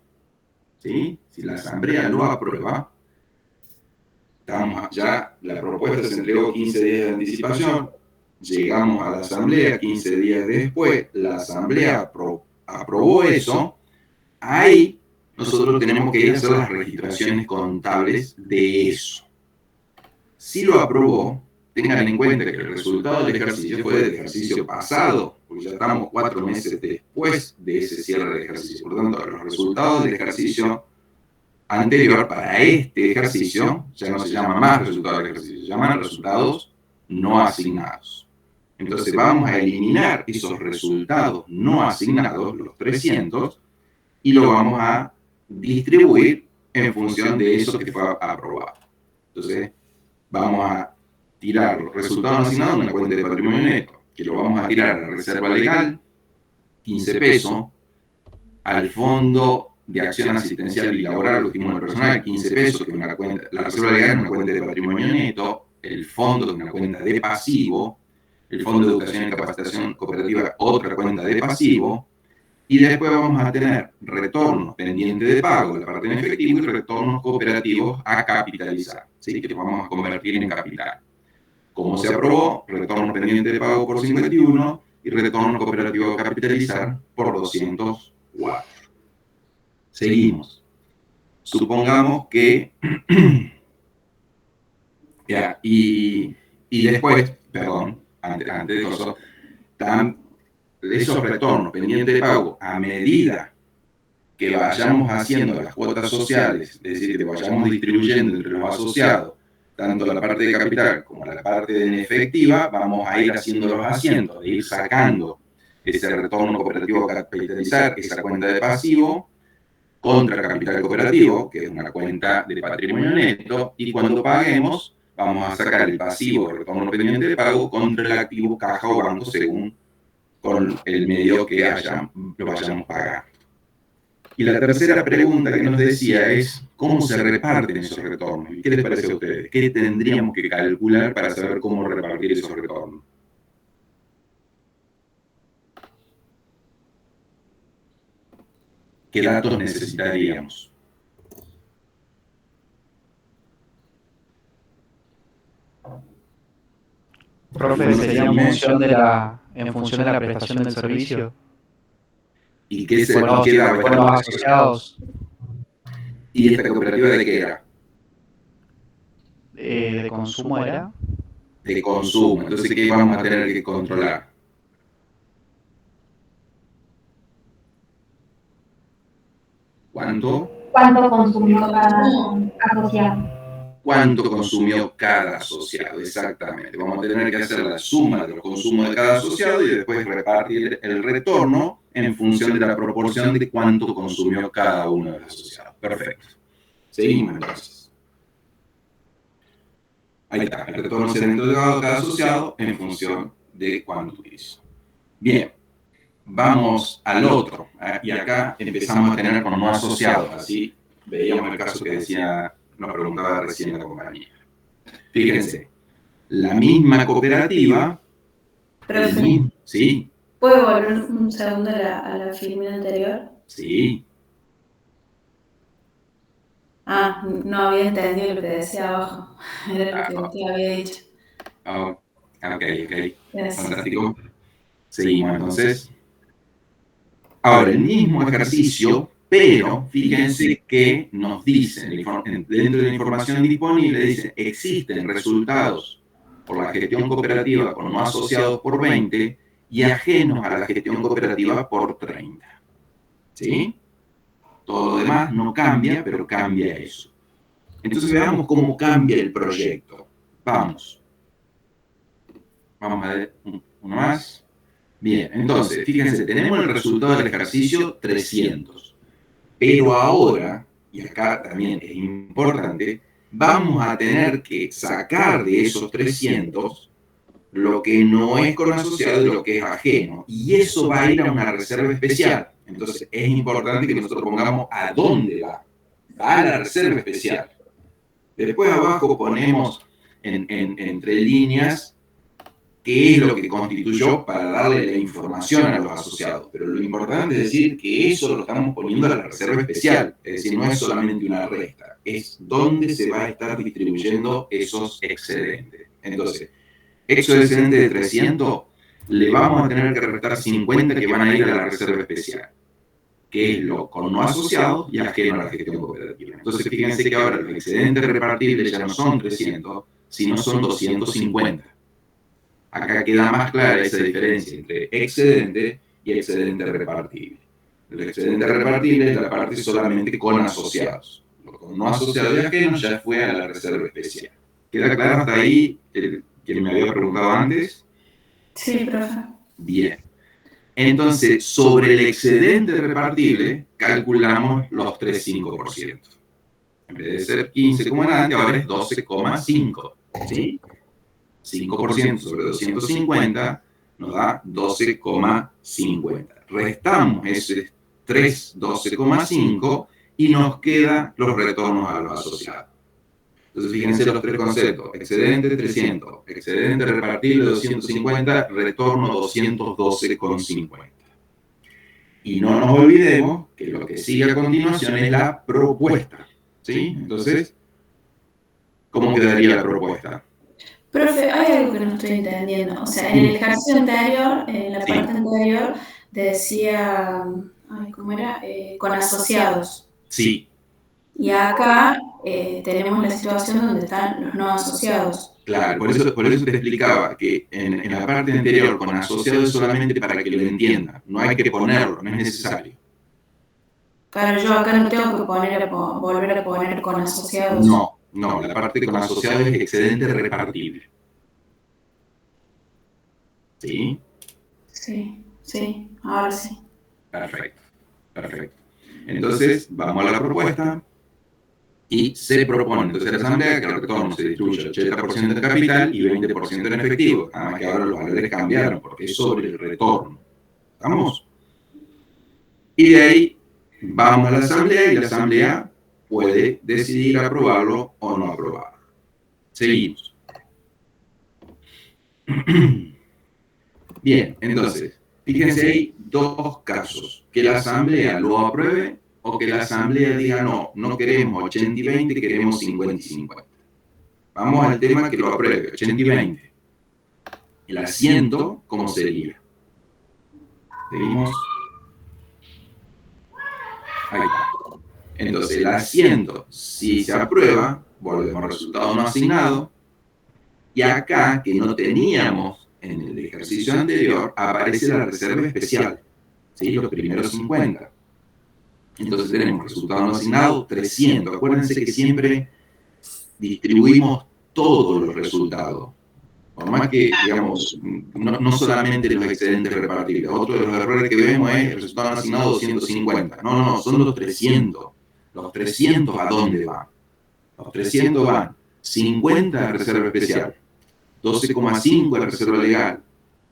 ¿sí? Si la asamblea lo aprueba, ya la propuesta se entregó 15 días de anticipación, llegamos a la asamblea 15 días después, la asamblea aprobó eso, ahí nosotros tenemos que ir a hacer las registraciones contables de eso. Si lo aprobó, tengan en cuenta que el resultado del ejercicio fue del ejercicio pasado, porque ya estamos 4 meses después de ese cierre de ejercicio. Por lo tanto, los resultados del ejercicio anterior para este ejercicio ya no se llaman más resultados del ejercicio, se llaman resultados no asignados. Entonces vamos a eliminar esos resultados no asignados, los 300, y lo vamos a distribuir en función de eso que fue aprobado. Entonces vamos a tirar los resultados no asignados en una cuenta de patrimonio neto, que lo vamos a tirar a la reserva legal, 15 pesos, al fondo de acción asistencial y laboral, lo último personal, 15 pesos, que es una cuenta, la reserva legal es una cuenta de patrimonio neto, el fondo es una cuenta de pasivo, el fondo de educación y capacitación cooperativa, otra cuenta de pasivo, y después vamos a tener retornos pendientes de pago, la parte en efectivo, y retornos cooperativos a capitalizar, ¿sí? Que los vamos a convertir en capital. Como se aprobó, retorno pendiente de pago por 51 y retorno cooperativo a capitalizar por 204. Seguimos. Supongamos que... ya, y después, perdón, antes de eso, esos retornos pendientes de pago, a medida que vayamos haciendo las cuotas sociales, es decir, que vayamos distribuyendo entre los asociados, tanto la parte de capital como la parte de efectiva, vamos a ir haciendo los asientos, de ir sacando ese retorno cooperativo a capitalizar, esa cuenta de pasivo, contra capital cooperativo, que es una cuenta de patrimonio neto, y cuando paguemos, vamos a sacar el pasivo de retorno pendiente de pago contra el activo caja o banco según con el medio que lo vayamos a pagar. Y la tercera pregunta que nos decía es, ¿cómo se reparten esos retornos? ¿Qué les parece a ustedes? ¿Qué tendríamos que calcular para saber cómo repartir esos retornos? ¿Qué datos necesitaríamos? Profe, sería en función de la prestación del servicio. ¿Y qué se Con los asociados. ¿Y esta cooperativa de qué era? ¿De consumo era? De consumo. Entonces, ¿qué vamos a tener que controlar? ¿Cuánto consumió cada asociado? ¿Cuánto consumió cada asociado? Exactamente. Vamos a tener que hacer la suma de los consumos de cada asociado y después repartir el retorno en función de la proporción de cuánto consumió cada uno de los asociados. Perfecto. Seguimos entonces. Ahí está. El retorno será entregado a cada asociado en función de cuánto utilizó. Bien. Vamos al otro, y acá empezamos a tener con no asociados, así veíamos el caso que decía, nos preguntaba recién la compañía. Fíjense, la misma cooperativa... Profe, ¿sí? ¿puedo volver un segundo a la filmina anterior? Sí. Ah, no había entendido lo que decía abajo, era lo que usted había dicho. Ok. Gracias. Fantástico. Seguimos entonces. Ahora, el mismo ejercicio, pero fíjense que nos dicen, dentro de la información disponible, dice, existen resultados por la gestión cooperativa con no asociados por 20 y ajenos a la gestión cooperativa por 30. ¿Sí? Todo lo demás no cambia, pero cambia eso. Entonces veamos cómo cambia el proyecto. Vamos a ver uno más. Bien, entonces, fíjense, tenemos el resultado del ejercicio 300. Pero ahora, y acá también es importante, vamos a tener que sacar de esos 300 lo que no es con asociado y lo que es ajeno. Y eso va a ir a una reserva especial. Entonces, es importante que nosotros pongamos a dónde va. Va a la reserva especial. Después abajo ponemos entre líneas qué es lo que constituyó para darle la información a los asociados. Pero lo importante es decir que eso lo estamos poniendo a la reserva especial. Es decir, no es solamente una resta, es dónde se va a estar distribuyendo esos excedentes. Entonces, excedente de 300, le vamos a tener que restar 50 que van a ir a la reserva especial, que es lo con no asociado y ajeno a la gestión cooperativa. Entonces, fíjense que ahora los excedentes repartibles ya no son 300, sino son 250. Acá queda más clara esa diferencia entre excedente y excedente repartible. El excedente repartible es la parte solamente con asociados. Lo con no asociado y ajeno ya fue a la reserva especial. ¿Queda claro hasta ahí quien me había preguntado antes? Sí, profe. Bien. Entonces, sobre el excedente repartible, calculamos los 3,5%. En vez de ser 15 como era antes, ahora es 12,5. ¿Sí? 5% sobre 250 nos da 12,50. Restamos ese 12,5 y nos quedan los retornos a los asociados. Entonces, fíjense los tres conceptos. Excedente 300, excedente repartible 250, retorno 212,50. Y no nos olvidemos que lo que sigue a continuación es la propuesta. ¿Sí? Entonces, ¿cómo quedaría la propuesta? Profe, hay algo que no estoy entendiendo. O sea, en el ejercicio anterior, en la parte anterior, decía, ¿cómo era? Con asociados. Sí. Y acá tenemos la situación donde están los no asociados. Claro, por eso te explicaba que en la parte anterior con asociados es solamente para que lo entiendan. No hay que ponerlo, no es necesario. Claro, yo acá no tengo que volver a poner con asociados. No, la parte con asociados es excedente repartible. ¿Sí? Sí, ahora sí. Perfecto. Entonces, vamos a la propuesta y se propone entonces a la Asamblea que el retorno se distribuya 80% en capital y 20% en efectivo. Además que ahora los valores cambiaron porque es sobre el retorno. ¿Estamos? Y de ahí vamos a la Asamblea y la Asamblea puede decidir aprobarlo o no aprobarlo. Seguimos. Bien, entonces, fíjense, hay dos casos. Que la Asamblea lo apruebe o que la Asamblea diga no queremos 80 y 20, queremos 50 y 50. Vamos al tema que lo apruebe, 80 y 20. El asiento, ¿cómo sería? Seguimos. Ahí está. Entonces, el asiento, si se aprueba, volvemos al resultado no asignado. Y acá, que no teníamos en el ejercicio anterior, aparece la reserva especial. ¿Sí? Los primeros 50. Entonces tenemos resultado no asignado 300. Acuérdense que siempre distribuimos todos los resultados. Por más que, digamos, no solamente los excedentes repartibles. Otro de los errores que vemos es el resultado no asignado 250. No, son los 300. Los 300, ¿a dónde van? Los 300 van 50 a reserva especial, 12,5 a reserva legal,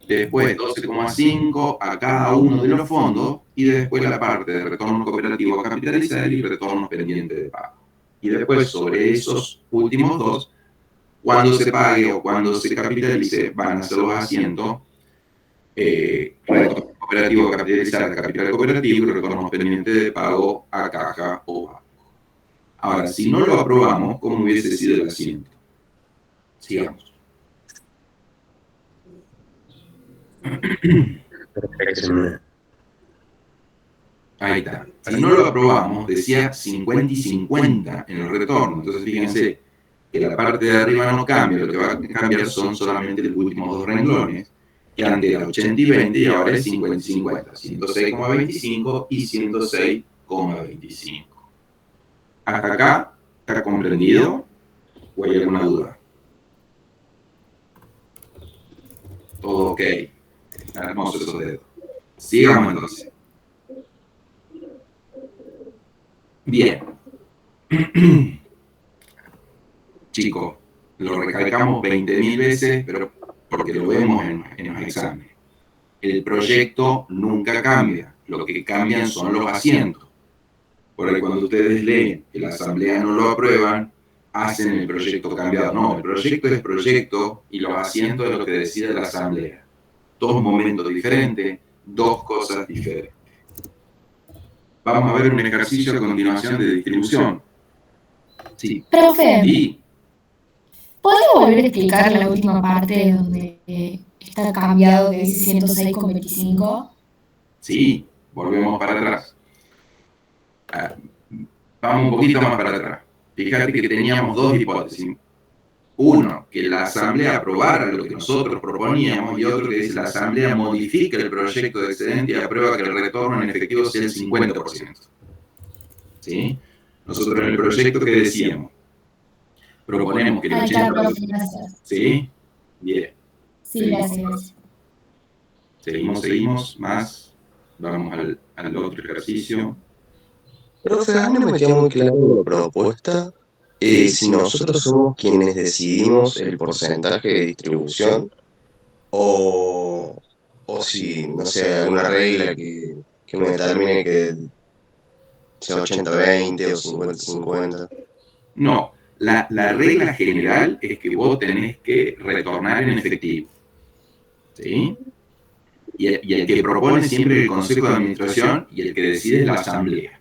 después 12,5 a cada uno de los fondos y después la parte de retorno cooperativo a capitalizar y retornos pendientes de pago. Y después sobre esos últimos dos, cuando se pague o cuando se capitalice, van a ser los asientos retorno cooperativo a capitalizar a capital cooperativo y retornos pendientes de pago a caja o banco. Ahora, si no lo aprobamos, ¿cómo hubiese sido el asiento? Sigamos. Perfecto. Ahí está. Si no lo aprobamos, decía 50 y 50 en el retorno. Entonces, fíjense que la parte de arriba no cambia, lo que va a cambiar son solamente los últimos dos renglones, que antes era 80 y 20 y ahora es 50 y 50, 106,25 y 106,25. ¿Hasta acá está comprendido o hay alguna duda? Todo ok. Hermoso esos dedos. Sigamos entonces. Bien. Chicos, lo recalcamos 20.000 veces, pero porque lo vemos en los exámenes. El proyecto nunca cambia, lo que cambian son los asientos. Por ahí cuando ustedes leen que la asamblea no lo aprueban, hacen el proyecto cambiado. No, el proyecto es proyecto y los asientos es lo que decide la asamblea. Dos momentos diferentes, dos cosas diferentes. Vamos a ver un ejercicio a continuación de distribución. Sí. Profe, Sí. ¿podría volver a explicar la última parte donde está cambiado que dice 106,25? Sí, volvemos para atrás. Vamos un poquito más para atrás. Fíjate que teníamos dos hipótesis. Uno, que la asamblea aprobara lo que nosotros proponíamos, y otro que dice la asamblea modifica el proyecto de excedente y aprueba que el retorno en efectivo sea el 50%. ¿Sí? Nosotros en el proyecto que decíamos, proponemos que el 80%... Gracias. ¿Sí? Bien. Sí, gracias. Seguimos, más. Vamos al otro ejercicio. Profe, a mí no me queda muy claro la propuesta. Si nosotros somos quienes decidimos el porcentaje de distribución, o si, no sé, alguna regla que me determine que sea 80-20 o 50-50. No, la regla general es que vos tenés que retornar en efectivo. ¿Sí? Y el que propone siempre es el Consejo de Administración y el que decide es la Asamblea.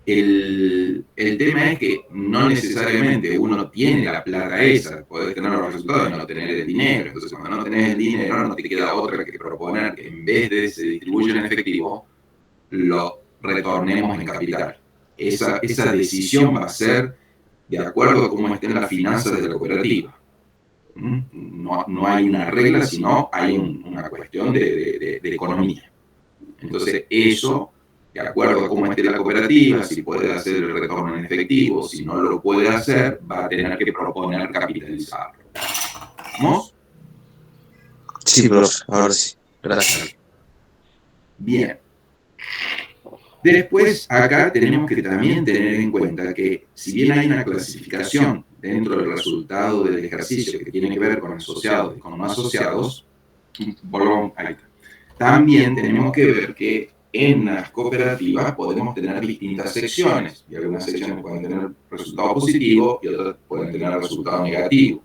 El tema es que no necesariamente uno tiene la plata esa, podés tener los resultados y no tener el dinero. Entonces, cuando no tenés el dinero, no te queda otra que proponer que en vez de se distribuya en efectivo, lo retornemos en capital. Esa decisión va a ser de acuerdo a cómo estén las finanzas de la cooperativa. No hay una regla, sino hay una cuestión de economía. Entonces, eso, de acuerdo a cómo esté la cooperativa, si puede hacer el retorno en efectivo, si no lo puede hacer, va a tener que proponer capitalizarlo. ¿Vamos? Sí, profe, ahora sí. Gracias. Bien. Después, acá tenemos que también tener en cuenta que, si bien hay una clasificación dentro del resultado del ejercicio que tiene que ver con asociados y con no asociados, volvamos ahí. También tenemos que ver que en las cooperativas podemos tener distintas secciones, y algunas secciones pueden tener resultado positivo y otras pueden tener resultado negativo.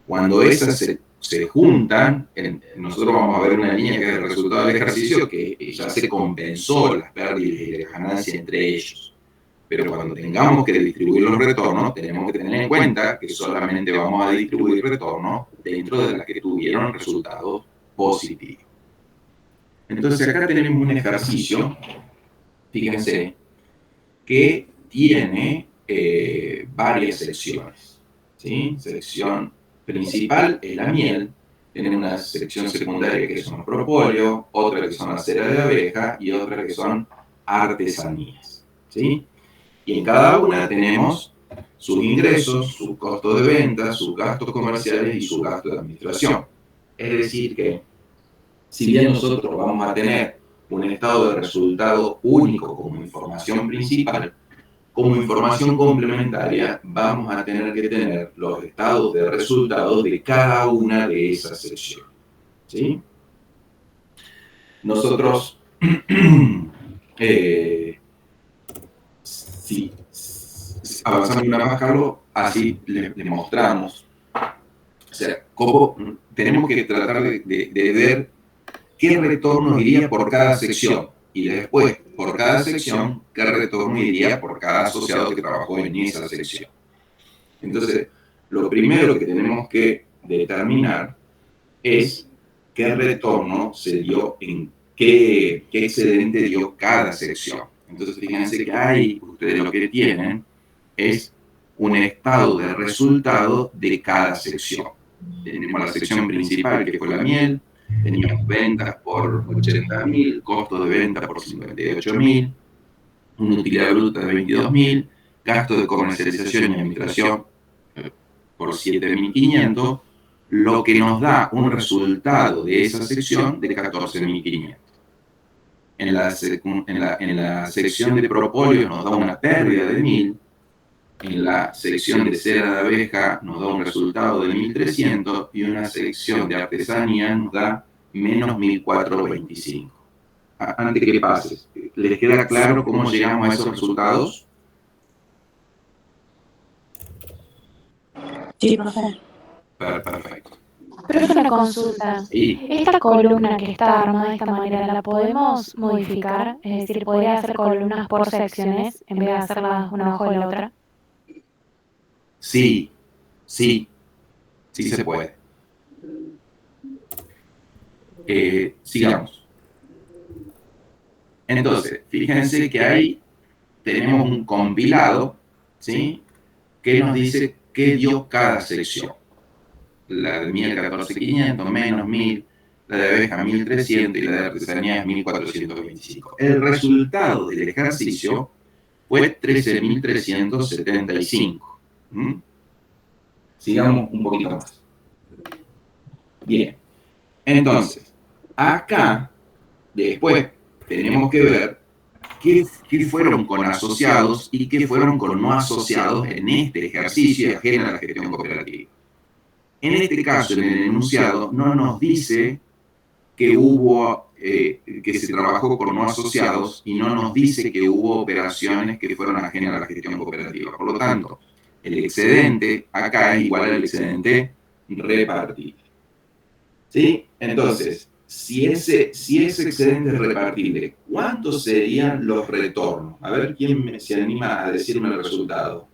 Cuando esas se juntan, nosotros vamos a ver una línea que es el resultado del ejercicio que ya se compensó las pérdidas y las ganancias entre ellos. Pero cuando tengamos que distribuir los retornos, tenemos que tener en cuenta que solamente vamos a distribuir retornos dentro de las que tuvieron resultados positivos. Entonces acá tenemos un ejercicio, fíjense, que tiene varias secciones. ¿Sí? Sección principal es la miel, tiene una sección secundaria que son los propóleos, otra que son la cera de abeja y otra que son artesanías. ¿Sí? Y en cada una tenemos sus ingresos, sus costos de venta, sus gastos comerciales y sus gastos de administración. Es decir que, si bien nosotros vamos a tener un estado de resultado único como información principal, como información complementaria vamos a tener que tener los estados de resultados de cada una de esas secciones. ¿Sí? Nosotros, si avanzamos una más, Carlos, así le mostramos. O sea, cómo tenemos que tratar de ver qué retorno iría por cada sección. Y después, por cada sección, qué retorno iría por cada asociado que trabajó en esa sección. Entonces, lo primero que tenemos que determinar es qué retorno se dio en qué excedente dio cada sección. Entonces, fíjense que ahí ustedes lo que tienen es un estado de resultado de cada sección. Tenemos la sección principal, que fue la miel, teníamos ventas por 80.000, costo de venta por 58.000, una utilidad bruta de 22.000, gasto de comercialización y administración por 7.500, lo que nos da un resultado de esa sección de 14.500. En la sección de propóleo nos da una pérdida de 1.000, en la sección de cera de abeja nos da un resultado de 1.300 y una sección de artesanía nos da menos 1.425. Antes que pases, ¿les queda claro cómo llegamos a esos resultados? Sí, profe. Perfecto. Pero es una consulta. Sí. Esta columna que está armada de esta manera, ¿la podemos modificar? Es decir, ¿podría hacer columnas por secciones en vez de hacerlas una abajo de la otra? Sí se puede. Sigamos. Entonces, fíjense que ahí tenemos un compilado, ¿sí?, que nos dice qué dio cada sección. La de miel 14.500, menos 1.000, la de abeja 1.300 y la de artesanía es 1.425. El resultado del ejercicio fue 13.375. Sigamos un poquito más. Bien. Entonces, acá, después, tenemos que ver qué fueron con asociados y qué fueron con no asociados en este ejercicio ajeno a la gestión cooperativa. En este caso, en el enunciado, no nos dice que hubo, que se trabajó con no asociados y no nos dice que hubo operaciones que fueron ajenas a la gestión cooperativa. Por lo tanto, el excedente acá es igual al excedente repartible. ¿Sí? Entonces, si ese excedente es repartible, ¿cuántos serían los retornos? A ver quién se anima a decirme el resultado.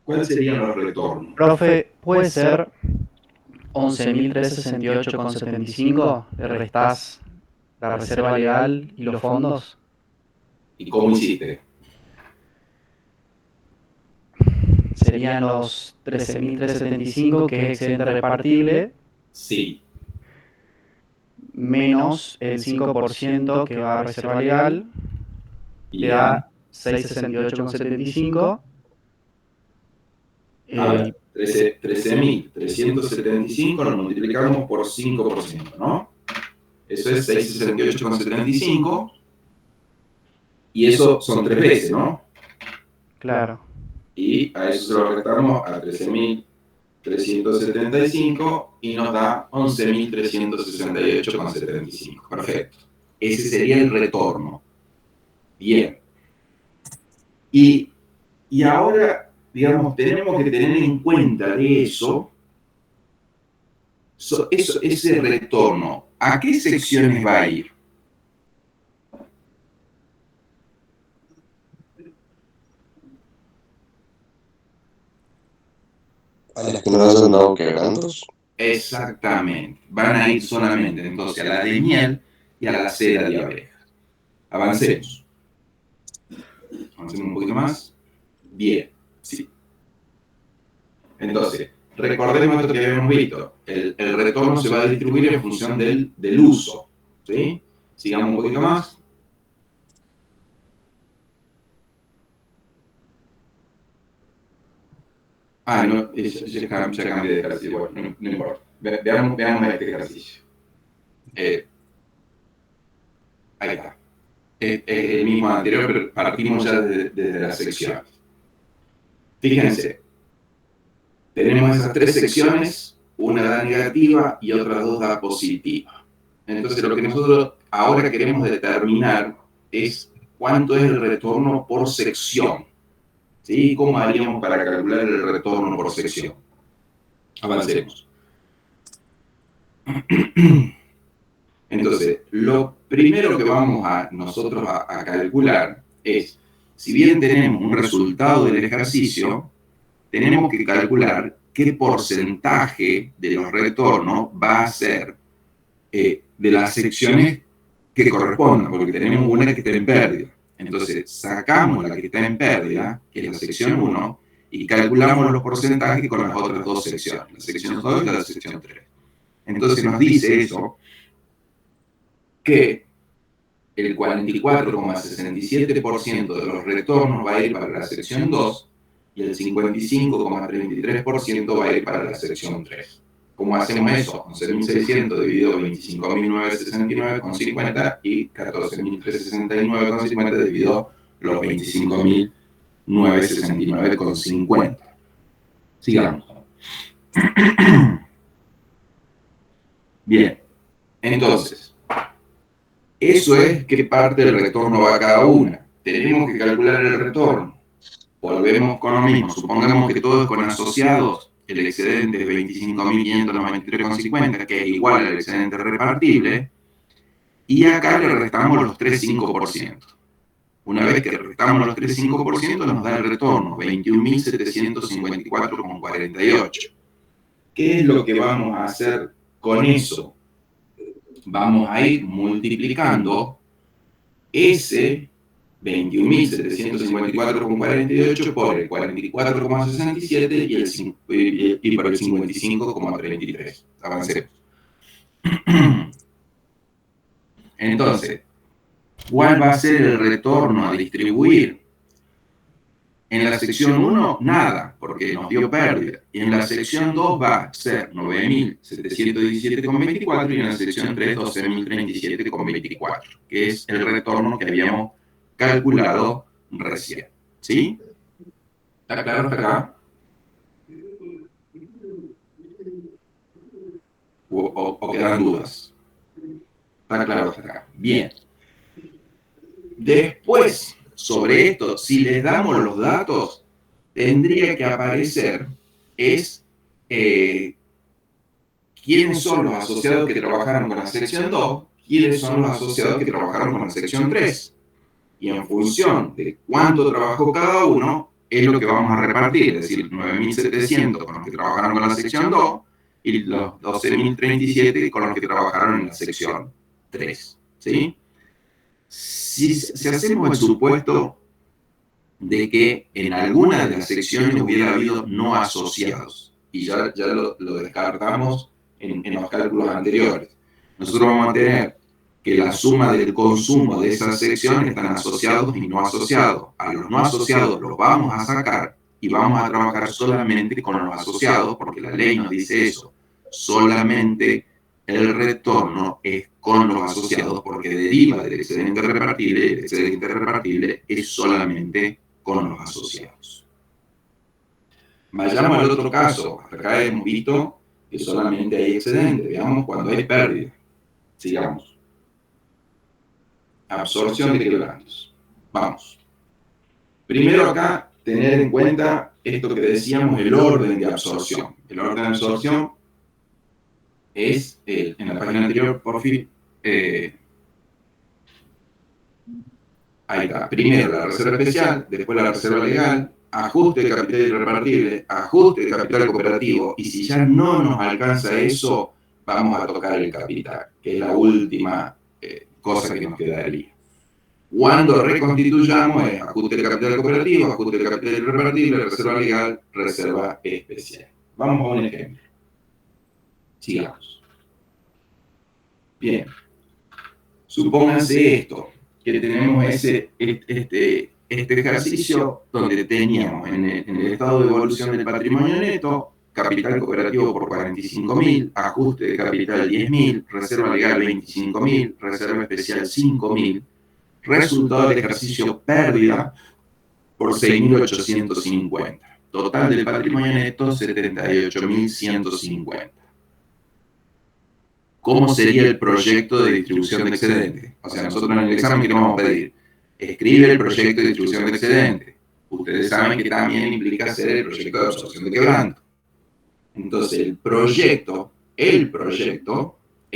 ¿Cuáles serían los retornos? Profe, ¿puede ser 11.368,75? Le restás la reserva legal y los fondos. ¿Y cómo hiciste? Serían los 13.375, que es excedente repartible, Sí. menos el 5% que va a reserva legal, le da 668,75. A ver, 13.375 lo multiplicamos por 5%, ¿no? Eso es 668,75. Y eso son 3 veces, ¿no? Claro. Y a eso se lo restamos a 13.375 y nos da 11.368,75. Perfecto. Ese sería el retorno. Bien. Y ahora, digamos, tenemos que tener en cuenta de ese retorno. ¿A qué secciones va a ir? A las que no hayan dado quebrantos. Exactamente. Van a ir solamente entonces a la de miel y a la cera de abeja. Avancemos. Avancemos un poquito más. Bien. Sí. Entonces, recordemos esto que habíamos visto. El retorno se va a distribuir en función del uso. ¿Sí? Sigamos un poquito más. No, ya cambié de ejercicio. Bueno, no importa. Veamos este ejercicio. Ahí está. Es el mismo anterior, pero partimos ya desde las secciones. Fíjense, tenemos esas 3 secciones, una da negativa y otras 2 da positiva. Entonces, lo que nosotros ahora queremos determinar es cuánto es el retorno por sección. ¿Sí? ¿Cómo haríamos para calcular el retorno por sección? Avancemos. Entonces, lo primero que vamos a nosotros a calcular es, si bien tenemos un resultado del ejercicio, tenemos que calcular qué porcentaje de los retornos va a ser de las secciones que correspondan, porque tenemos una que está en pérdida. Entonces, sacamos la que está en pérdida, que es la sección 1, y calculamos los porcentajes con las otras dos secciones, la sección 2 y la sección 3. Entonces nos dice eso, que el 44,67% de los retornos va a ir para la sección 2 y el 55,33% va a ir para la sección 3. ¿Cómo hacemos eso? 11.600 dividido 25.969,50 y 14.369,50 dividido los 25.969,50. Sigamos. Bien, entonces, eso es qué parte del retorno va a cada una. Tenemos que calcular el retorno. Volvemos con lo mismo. Supongamos que todo es con asociados. El excedente es 25.593,50, que es igual al excedente repartible. Y acá le restamos los 3,5%. Una vez que restamos los 3,5%, nos da el retorno, 21.754,48. ¿Qué es lo que vamos a hacer con eso? Vamos a ir multiplicando ese 21.754,48 por el 44,67 y por el 55,33. Avancemos. Entonces, ¿cuál va a ser el retorno a distribuir? En la sección 1, nada, porque nos dio pérdida. Y en la sección 2 va a ser 9.717,24 y en la sección 3, 12.037,24, que es el retorno que habíamos calculado recién. ¿Sí? ¿Está claro hasta acá? ¿O quedan dudas? ¿Está claro hasta acá? Bien. Después, sobre esto, si les damos los datos, tendría que aparecer quiénes son los asociados que trabajaron con la sección 2, quiénes son los asociados que trabajaron con la sección 3. Y en función de cuánto trabajó cada uno, es lo que vamos a repartir, es decir, 9.700 con los que trabajaron con la sección 2 y los 12.037 con los que trabajaron en la sección 3. ¿Sí? Si hacemos el supuesto de que en alguna de las secciones hubiera habido no asociados, y ya lo descartamos en los cálculos anteriores, nosotros vamos a tener que la suma del consumo de esas secciones están asociados y no asociados. A los no asociados los vamos a sacar y vamos a trabajar solamente con los asociados, porque la ley nos dice eso. Solamente el retorno es con los asociados, porque deriva del excedente repartible, y el excedente repartible es solamente con los asociados. Vayamos al otro caso. Acá hemos visto que solamente hay excedente. Veamos cuando hay pérdida. Sigamos. Absorción de quebrantos. Vamos. Primero acá, tener en cuenta esto que decíamos, el orden de absorción. El orden de absorción es, en la página anterior, por fin, ahí está. Primero la reserva especial, después la reserva legal, ajuste de capital irrepartible, ajuste de capital cooperativo, y si ya no nos alcanza eso, vamos a tocar el capital, que es la última cosa que nos quedaría. Cuando reconstituyamos es ajuste de capital cooperativo, ajuste de capital irrepartible, reserva legal, reserva especial. Vamos a un ejemplo. Sigamos. Bien. Supónganse esto, que tenemos este ejercicio donde teníamos en el estado de evolución del patrimonio neto, capital cooperativo por 45.000, ajuste de capital 10.000, reserva legal 25.000, reserva especial 5.000, resultado del ejercicio pérdida por 6.850. Total del patrimonio neto 78.150. ¿Cómo sería el proyecto de distribución de excedente? O sea, nosotros en el examen, ¿qué vamos a pedir? Escribe el proyecto de distribución de excedente. Ustedes saben que también implica hacer el proyecto de absorción de quebranto. Entonces, el proyecto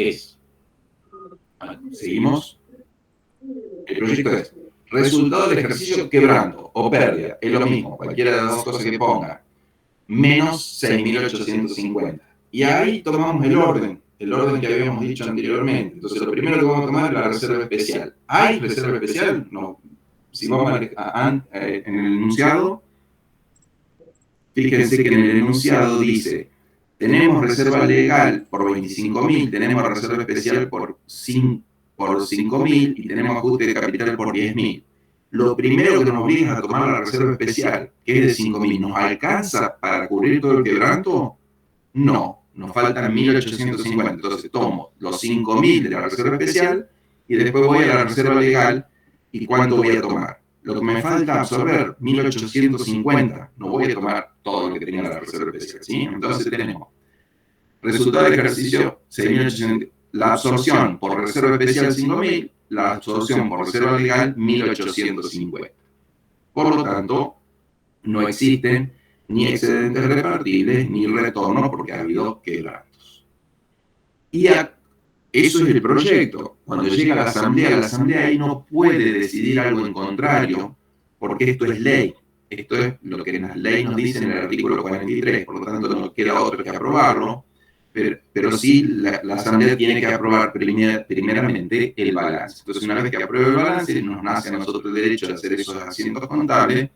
es Seguimos. El proyecto es resultado del ejercicio quebrando o pérdida, es lo mismo, cualquiera de las dos cosas que ponga, menos 6.850. Y ahí tomamos el orden que habíamos dicho anteriormente. Entonces, lo primero que vamos a tomar es la reserva especial. ¿Hay reserva especial? No. Si vamos en el enunciado, fíjense que en el enunciado dice, tenemos reserva legal por 25.000, tenemos reserva especial por 5.000 y tenemos ajuste de capital por 10.000. Lo primero que nos obliga a tomar la reserva especial, que es de 5.000, ¿nos alcanza para cubrir todo el quebranto? No, nos faltan 1.850. Entonces tomo los 5.000 de la reserva especial y después voy a la reserva legal y ¿cuánto voy a tomar? Lo que me falta absorber, 1.850. No voy a tomar todo lo que tenía la reserva especial, ¿sí? Entonces tenemos resultado del ejercicio, 6.800. La absorción por reserva especial, 5.000. La absorción por reserva legal, 1.850. Por lo tanto, no existen ni excedentes repartibles ni retornos porque ha habido quebrantos. Y eso es el proyecto. Cuando llega a la asamblea ahí no puede decidir algo en contrario, porque esto es ley. Esto es lo que las leyes nos dicen en el artículo 43, por lo tanto no queda otro que aprobarlo, pero sí la asamblea tiene que aprobar primeramente el balance. Entonces, una vez que apruebe el balance, nos nace a nosotros el derecho de hacer esos asientos contables,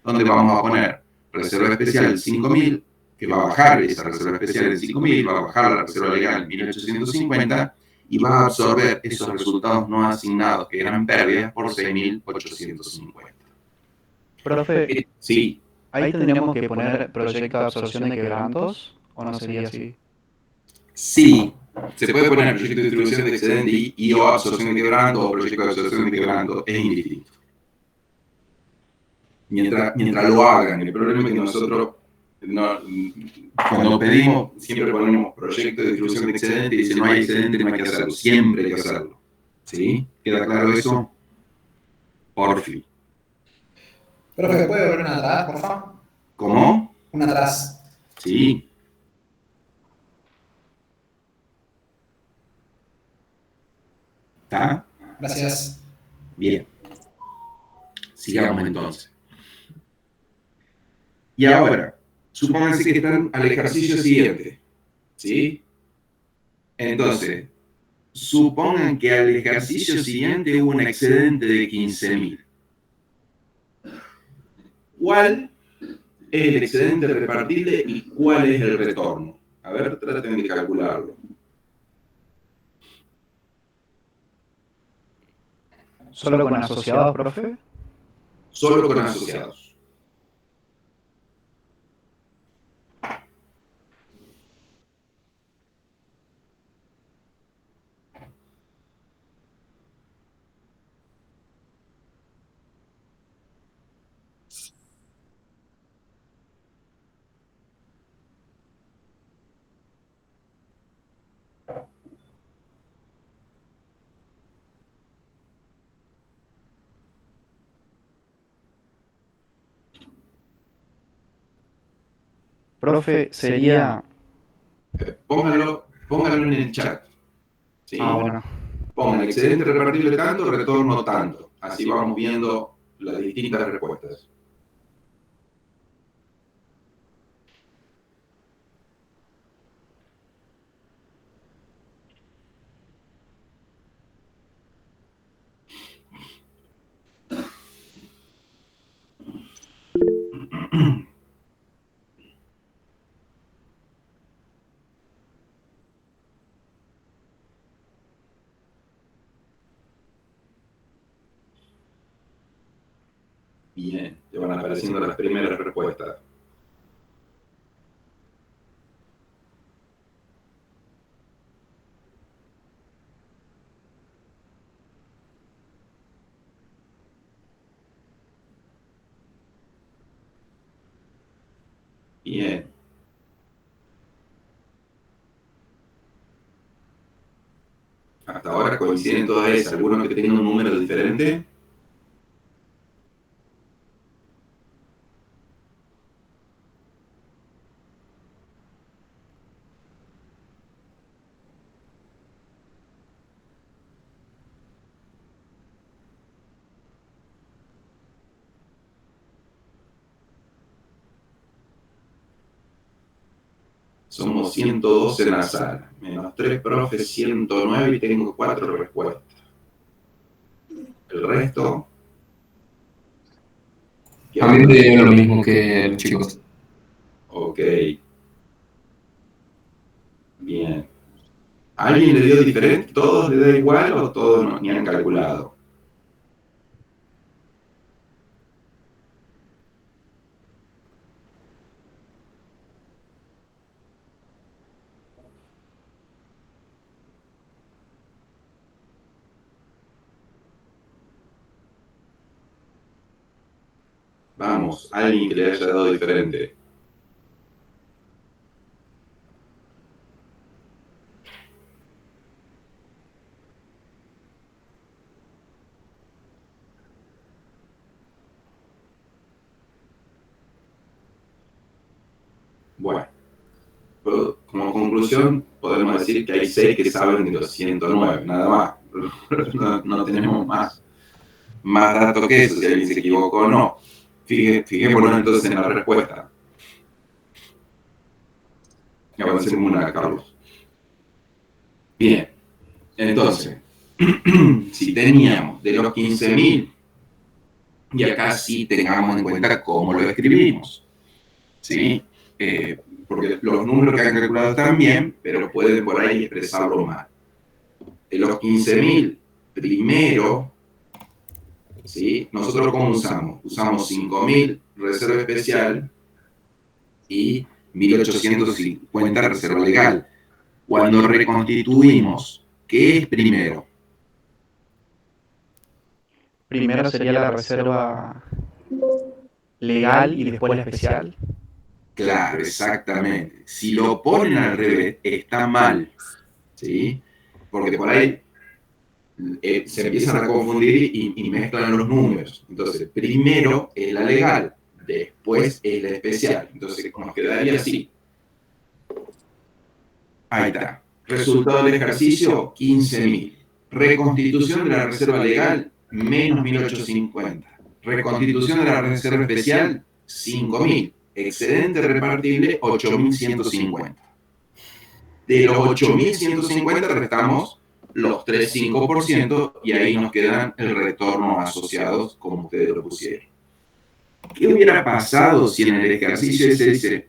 donde vamos a poner reserva especial 5.000, que va a bajar esa reserva especial en 5.000, va a bajar la reserva legal en 1.850 y va a absorber esos resultados no asignados, que eran pérdidas, por 6.850. Profe, Sí, ahí tendríamos que poner proyecto de absorción de quebrantos, ¿o no sería así? sí, se puede poner proyecto de distribución de excedente y o absorción de quebranto o proyecto de absorción de quebranto, es indistinto. Mientras lo hagan, el problema es que nosotros, cuando pedimos, siempre ponemos proyecto de distribución de excedente y dice no hay excedente, no hay que hacerlo, siempre hay que hacerlo. ¿Sí? ¿Queda claro eso? Porfi. Profe, ¿puede volver una atrás, por favor? ¿Cómo? Una atrás. Sí. ¿Está? Gracias. Bien. Sigamos entonces. Y ahora, supónganse que están al ejercicio siguiente. ¿Sí? Entonces, supongan que al ejercicio siguiente hubo un excedente de 15.000. ¿Cuál es el excedente repartible y cuál es el retorno? A ver, traten de calcularlo. ¿Solo con asociados, profe? Solo con asociados. Profe, sería... Pónganlo en el chat. ¿Sí? Ah, bueno. Pongan excedente repartible tanto, retorno tanto. Así vamos viendo las distintas respuestas. Bien, te van apareciendo las primeras respuestas. Bien. Hasta ahora coinciden todas esas. ¿Alguno que tenga un número diferente? Somos 112 en la sala, menos 3 profes, 109 y tengo 4 respuestas. El resto... A mí me dio lo mismo que los chicos. Ok. Bien. ¿A alguien le dio diferente? ¿Todos le da igual o todos no, ni han calculado? Vamos, alguien que le haya dado diferente. Bueno, como conclusión podemos decir que hay 6 que saben de los 109, nada más. No tenemos más datos que eso, si alguien se equivocó o no. Fijémonos entonces en la respuesta. Avancemos una, Carlos. Bien, entonces, si teníamos de los 15.000, y acá sí tengamos en cuenta cómo lo escribimos, ¿sí? Porque los números que han calculado están bien, pero pueden por ahí expresarlo mal. De los 15.000, primero, ¿sí? Nosotros ¿cómo usamos? Usamos 5.000 reserva especial y 1.850 reserva legal. Cuando reconstituimos, ¿qué es primero? Primero sería la reserva legal y después la especial. Claro, exactamente. Si lo ponen al revés, está mal, ¿sí? Porque por ahí se empiezan a confundir y mezclan los números. Entonces, primero es la legal, después es la especial. Entonces, nos quedaría así. Ahí está. Resultado del ejercicio, 15.000. Reconstitución de la reserva legal, menos 1.850. Reconstitución de la reserva especial, 5.000. Excedente repartible, 8.150. De los 8.150 restamos los 3,5% y ahí nos quedan el retorno asociados como ustedes lo pusieron. ¿Qué hubiera pasado si en el ejercicio ese dice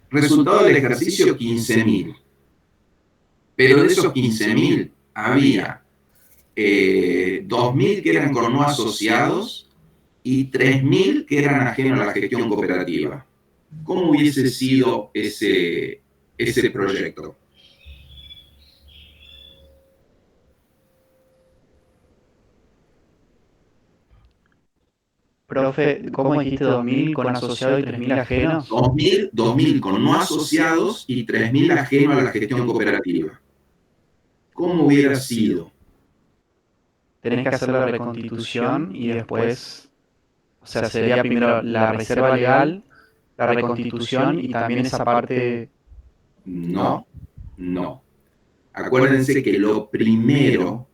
resultado del ejercicio 15.000? Pero de esos 15.000 había 2.000 que eran con no asociados y 3.000 que eran ajenos a la gestión cooperativa. ¿Cómo hubiese sido ese proyecto? Profe, ¿cómo dijiste 2.000 con asociados y 3.000 ajenos? 2.000 con no asociados y 3.000 ajenos a la gestión cooperativa. ¿Cómo hubiera sido? Tenés que hacer la reconstitución y después, o sea, sería primero la reserva legal, la reconstitución y también esa parte... No. Acuérdense que lo primero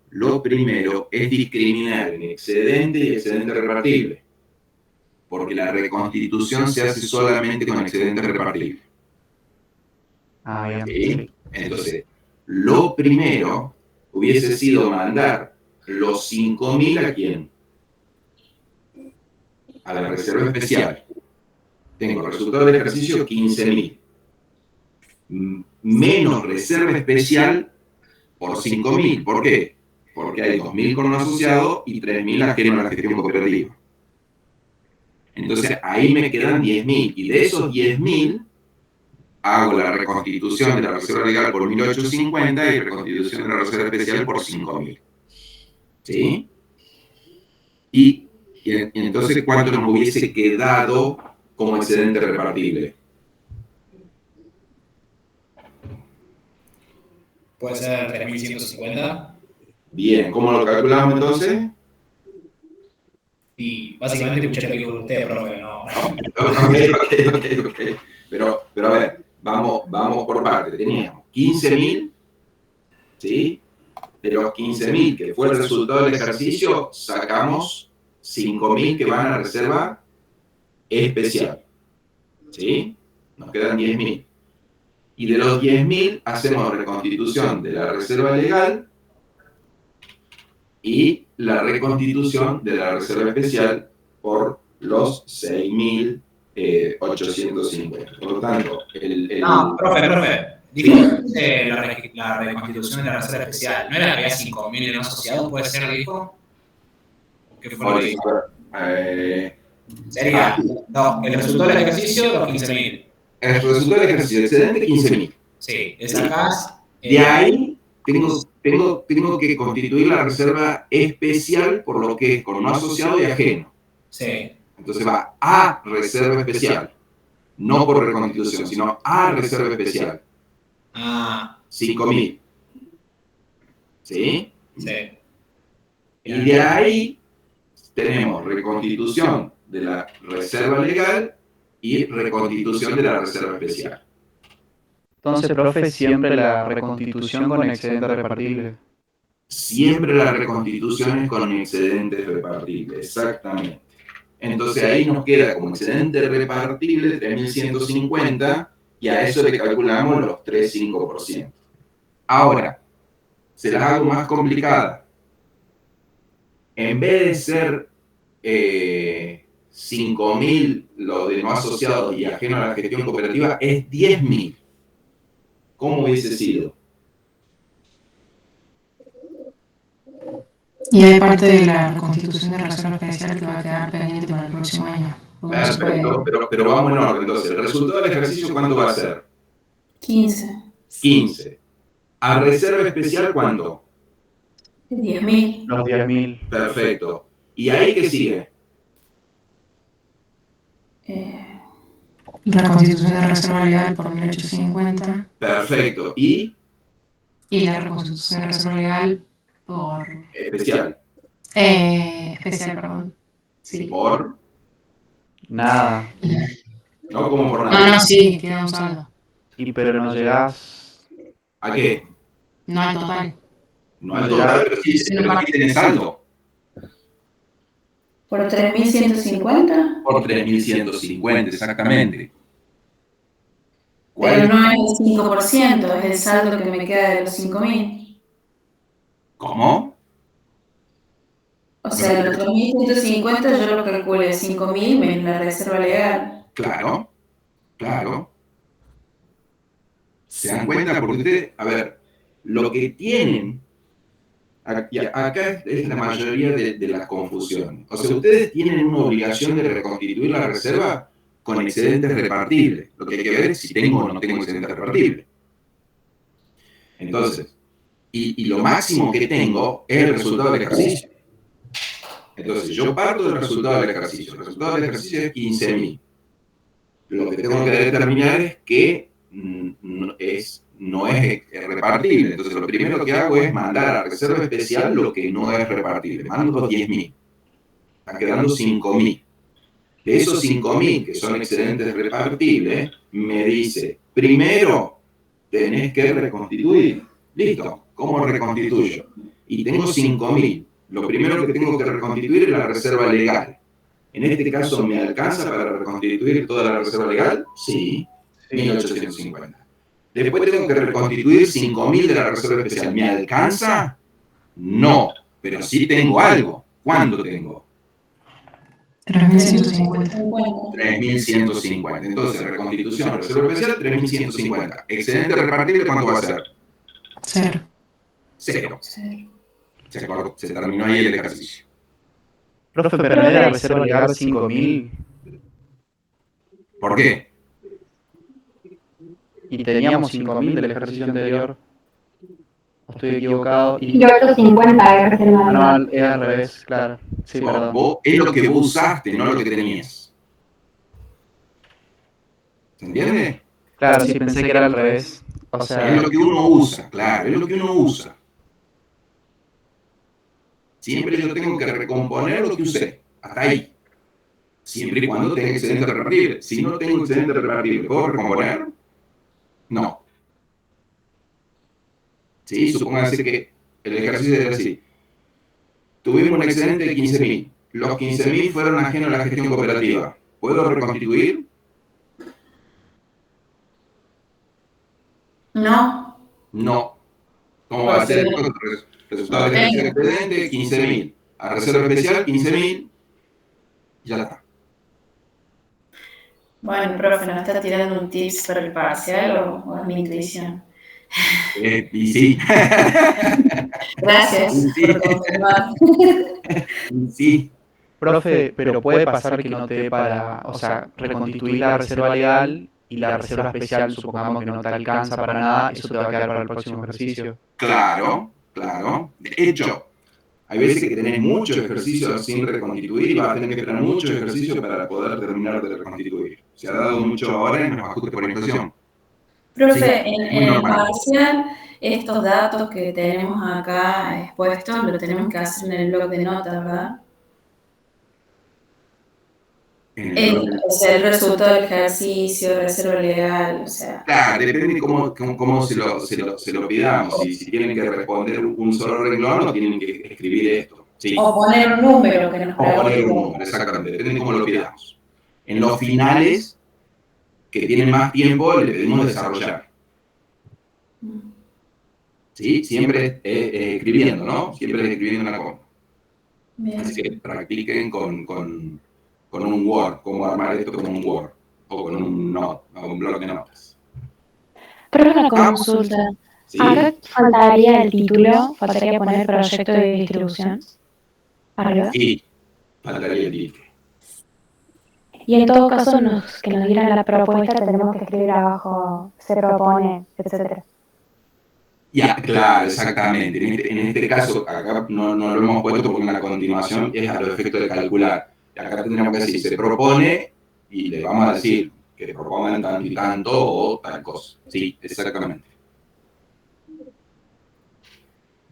es discriminar en excedente y excedente repartible. Porque la reconstitución se hace solamente con excedente repartible. Ah, bien. ¿Sí? Sí. Entonces, lo primero hubiese sido mandar los 5.000 ¿a quién? A la reserva especial. Tengo el resultado del ejercicio 15.000. Menos reserva especial por 5.000. ¿Por qué? Porque hay 2.000 con un asociado y 3.000 ajenos a la gestión cooperativa. Entonces, ahí me quedan 10.000. Y de esos 10.000, hago la reconstitución de la reserva legal por 1.850 y reconstitución de la reserva especial por 5.000. ¿Sí? Y entonces, ¿cuánto nos hubiese quedado como excedente repartible? Puede ser 3.150. Bien, ¿cómo lo calculamos entonces? Y básicamente escuché lo que dijo usted, profe, no. Ok. Pero a ver, vamos por parte. Teníamos 15.000, ¿sí? De los 15.000 que fue el resultado del ejercicio, sacamos 5.000 que van a la reserva especial, ¿sí? Nos quedan 10.000. Y de los 10.000 hacemos reconstitución de la reserva legal y la reconstitución de la reserva especial por los 6.850. Por lo tanto, No, profe. Dijo la reconstitución de la reserva especial. ¿No era que había 5.000 de no asociados? ¿Puede ser, dijo? ¿Qué fue lo que dijo? Sería, no, el resultado del ejercicio, los 15.000. El resultado del ejercicio, excedente 15.000. Sí, le sacás. De ahí tengo que constituir la reserva especial por lo que es con no asociado y ajeno. Sí. Entonces va a reserva especial. No por reconstitución, sino a reserva especial. 5.000. ¿Sí? Sí. Y de ahí tenemos reconstitución de la reserva legal y reconstitución de la reserva especial. Entonces, profe, siempre la reconstitución con excedente repartible. Siempre la reconstitución es con excedentes repartibles, exactamente. Entonces ahí nos queda como excedente repartible 3.150 y a eso le calculamos los 3,5%. Ahora, se las hago más complicadas. En vez de ser 5.000 lo de no asociados y ajeno a la gestión cooperativa, es 10.000. ¿Cómo hubiese sido? Y hay parte de la constitución de reserva especial que va a quedar pendiente para el próximo año. Perfecto, pero vamos en orden. Entonces, ¿el resultado del ejercicio cuánto va a ser? 15. 15. ¿A reserva especial cuánto? 10.000. Los 10.000. Perfecto. ¿Y ahí qué sigue? La constitución de reserva legal por 1.850. Perfecto. ¿Y? Y la reconstitución de reserva legal por... Especial. Especial, perdón. Sí. ¿Por? Nada. No como por nada. No, sí, queda un saldo. Pero no llegás... ¿A qué? No al total. No al total, pero sí tenés saldo. ¿Por 3.150? Por 3.150, exactamente. Pero no es el 5%, es el saldo que me queda de los 5.000. ¿Cómo? O sea, los 3.150 yo lo calculé 5.000 menos la reserva legal. Claro, claro. ¿Se dan cuenta? Porque ustedes, a ver, lo que tienen, acá es la mayoría de las confusiones. O sea, ustedes tienen una obligación de reconstituir la reserva con excedentes repartibles. Lo que hay que ver es si tengo o no tengo excedentes repartibles. Entonces, y lo máximo que tengo es el resultado del ejercicio. Entonces, yo parto del resultado del ejercicio. El resultado del ejercicio es 15.000. Lo que tengo que determinar es que no es repartible. Entonces, lo primero que hago es mandar a la reserva especial lo que no es repartible. Mando 10.000. Están quedando 5.000. De esos 5.000 que son excedentes repartibles, me dice, primero tenés que reconstituir. Listo, ¿cómo reconstituyo? Y tengo 5.000. Lo primero que tengo que reconstituir es la reserva legal. En este caso, ¿me alcanza para reconstituir toda la reserva legal? Sí, 1.850. Después tengo que reconstituir 5.000 de la reserva especial. ¿Me alcanza? No, pero sí tengo algo. ¿Cuánto tengo? 3.150. 3.150. Entonces, reconstitución, reserva especial, 3.150. Excedente repartible, ¿cuánto va a ser? 0. 0. Se terminó ahí el ejercicio. Profe, pero no era la reserva legal 5.000. ¿Por qué? Y teníamos 5.000 del ejercicio anterior. Estoy equivocado. Y 850 de reserva legal. No, era al revés, claro. Sí, perdón. Es lo que vos usaste, no lo que tenías. ¿Se entiende? Claro, sí, pensé que era al revés. O sea, es lo que uno usa, claro, es lo que uno usa. Siempre yo tengo que recomponer lo que usé, hasta ahí. Siempre y cuando tenga excedente repartible. Si no tengo excedente repartible, ¿puedo recomponer? No. ¿Sí? Supóngase que el ejercicio es así. Tuvimos un excedente de 15.000. Los 15.000 fueron ajenos a la gestión cooperativa. ¿Puedo reconstituir? No, No. ¿Cómo va a porque ser? Resultado no del ejercicio tengo. excedente, 15.000. A reserva especial, 15.000. Ya está. Bueno, profe, ¿no está tirando un tips para el parcial o es mi intuición? Y sí. Gracias Y sí. por confirmar. Y sí. Profe, pero puede pasar que no te dé para, o sea, reconstituir la reserva legal y la reserva especial, supongamos que no te alcanza para nada, eso te va a quedar para el próximo ejercicio. Claro, claro. De hecho, hay veces que tenés muchos ejercicios sin reconstituir y vas a tener que esperar muchos ejercicios para poder terminar de reconstituir. Se ha dado mucho ahora en los ajustes por inflación. Sí, Profe, muy en el normal. parcial, estos datos que tenemos acá expuestos, lo tenemos que hacer en el blog de notas, ¿verdad? En el blog O sea, el resultado del ejercicio, reserva legal, o sea. Claro, depende de cómo se lo pidamos. Si tienen que responder un solo renglón o tienen que escribir esto. Sí. O poner un número que nos O poner un pregunte. número, exactamente. Depende de cómo lo pidamos. En los finales, que tienen más tiempo, le pedimos desarrollar. ¿Sí? Siempre escribiendo, ¿no? Siempre escribiendo en la compu. Así que Bien. practiquen con un Word, cómo armar esto con un Word. O con un blog de notas. Pero una consulta. ¿Sí? Acá faltaría el título, faltaría poner proyecto de distribución arriba. Sí, faltaría el título. Y en todo caso, que nos dieran la propuesta, tendremos que escribir abajo, se propone, etcétera. Ya, claro, exactamente. En este caso, acá no lo hemos puesto porque en la continuación es a los efectos de calcular. Y acá tendríamos que decir, se propone y le vamos a decir que propongan tanto y tanto o tal cosa. Sí, exactamente.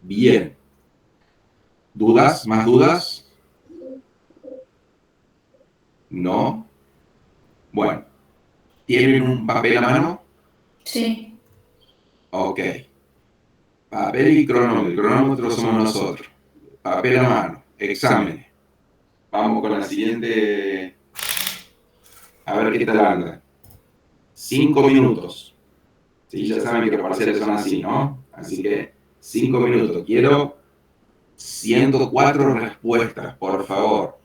Bien. ¿Dudas? ¿Más dudas? ¿No? Bueno, ¿tienen un papel a mano? Sí. Ok. Papel y cronómetro. El cronómetro somos nosotros. Papel a mano. Exámenes. Vamos con la siguiente. A ver qué tal anda. 5 minutos. Sí, ya saben que los parciales son así, ¿no? Así que 5 minutos. Quiero 104 respuestas, por favor.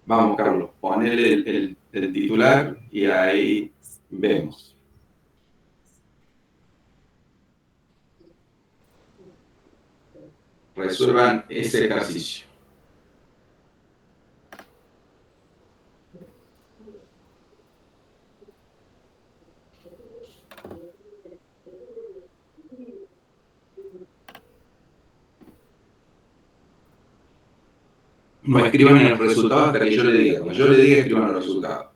Vamos, Carlos, ponele el titular y ahí vemos. Resuelvan ese ejercicio. No escriban el resultado hasta que yo le diga. Cuando yo le diga, escriban el resultado.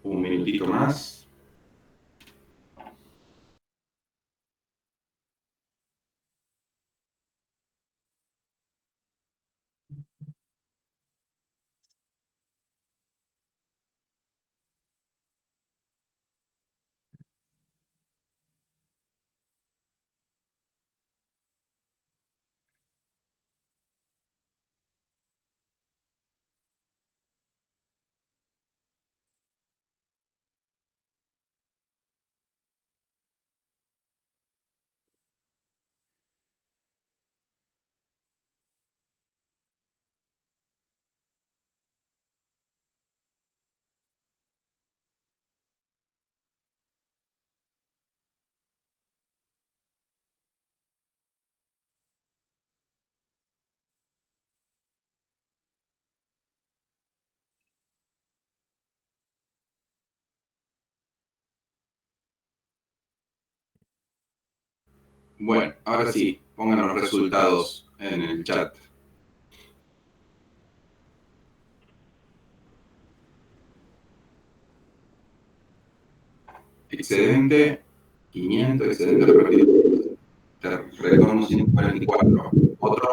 Un minutito más. Bueno, ahora sí, pongan los resultados en el chat. Excedente 500, excedente repartido. Retorno 144. Otro.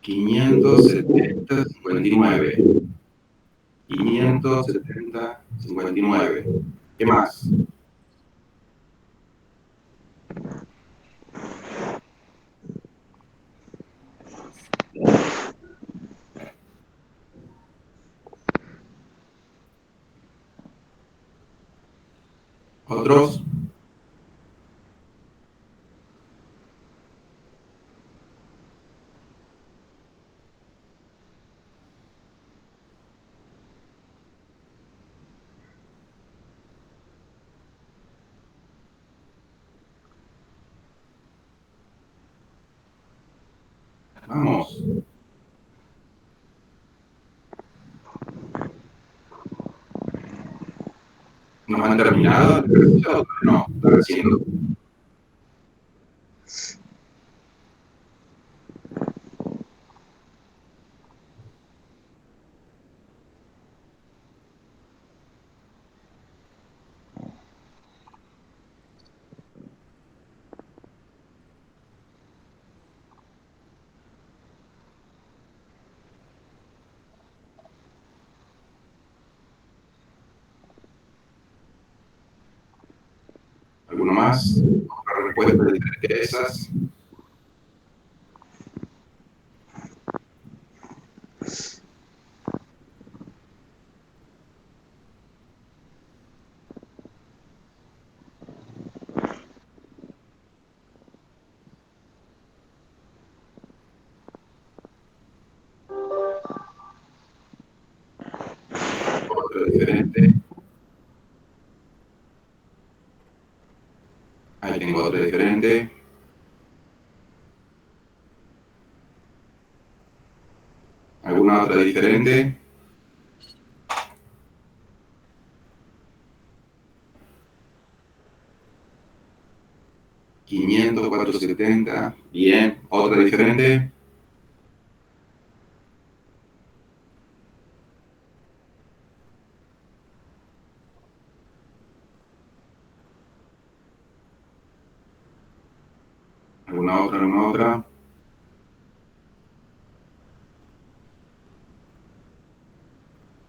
Quinientos setenta 59. 570, 59. ¿Qué más? ¿Otros? Vamos. ¿Nos han terminado? No, están haciendo. ¿Alguno más? ¿Otra respuesta diferente a esas? Otra diferente. Ahí tengo otra diferente. ¿Alguna otra diferente? ¿500, 470? Bien. ¿Otra diferente? ¿Alguna otra? ¿Alguna otra?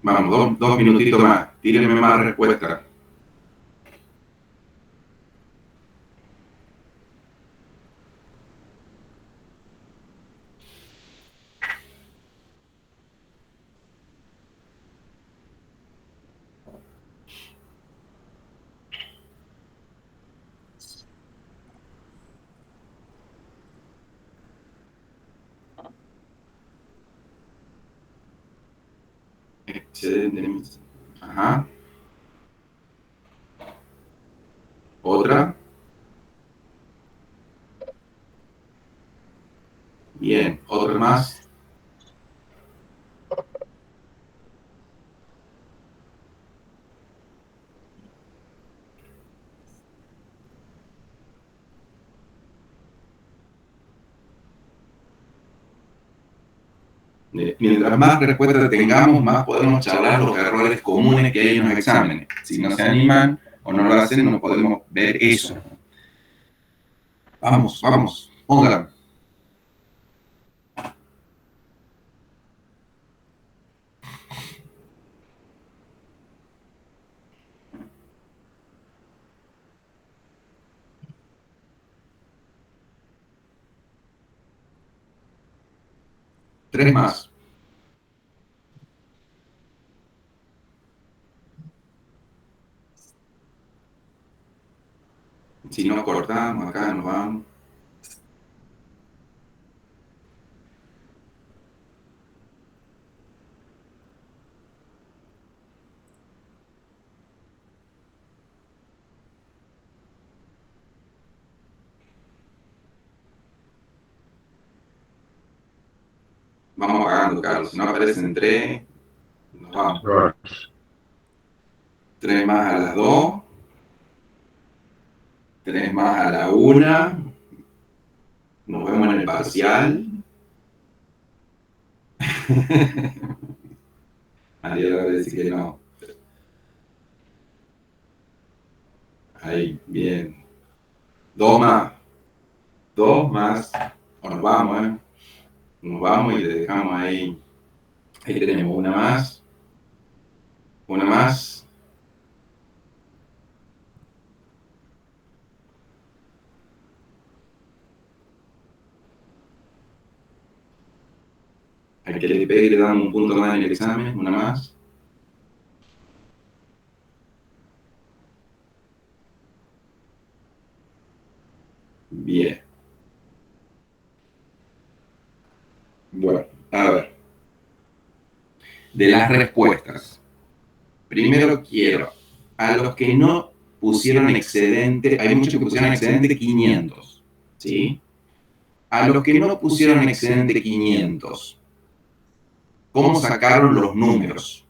Vamos, dos minutitos más. Tírenme más respuestas. Excedente. Ajá. ¿Otra? Bien, ¿otro más? Mientras más respuestas tengamos, más podemos charlar los errores comunes que hay en los exámenes. Si no se animan o no lo hacen, no podemos ver eso. Vamos, vamos, póngala. Tres más. Si no cortamos, acá nos vamos. Vamos pagando, Carlos. Si no aparecen tres, nos vamos. Tres más a las 2. Tres más a la 1. Nos vemos en el parcial. María va a decir que no. Ahí, bien. Dos más. Dos más. O nos vamos, ¿eh? Nos vamos y le dejamos ahí. Ahí tenemos una más. Una más. Al que le pegue le damos un punto más en el examen. Una más. Bien. Bueno, a ver. De las respuestas. Primero quiero, a los que no pusieron excedente, hay muchos que pusieron excedente 500, ¿sí? A los que no pusieron excedente 500, ¿cómo sacaron los números?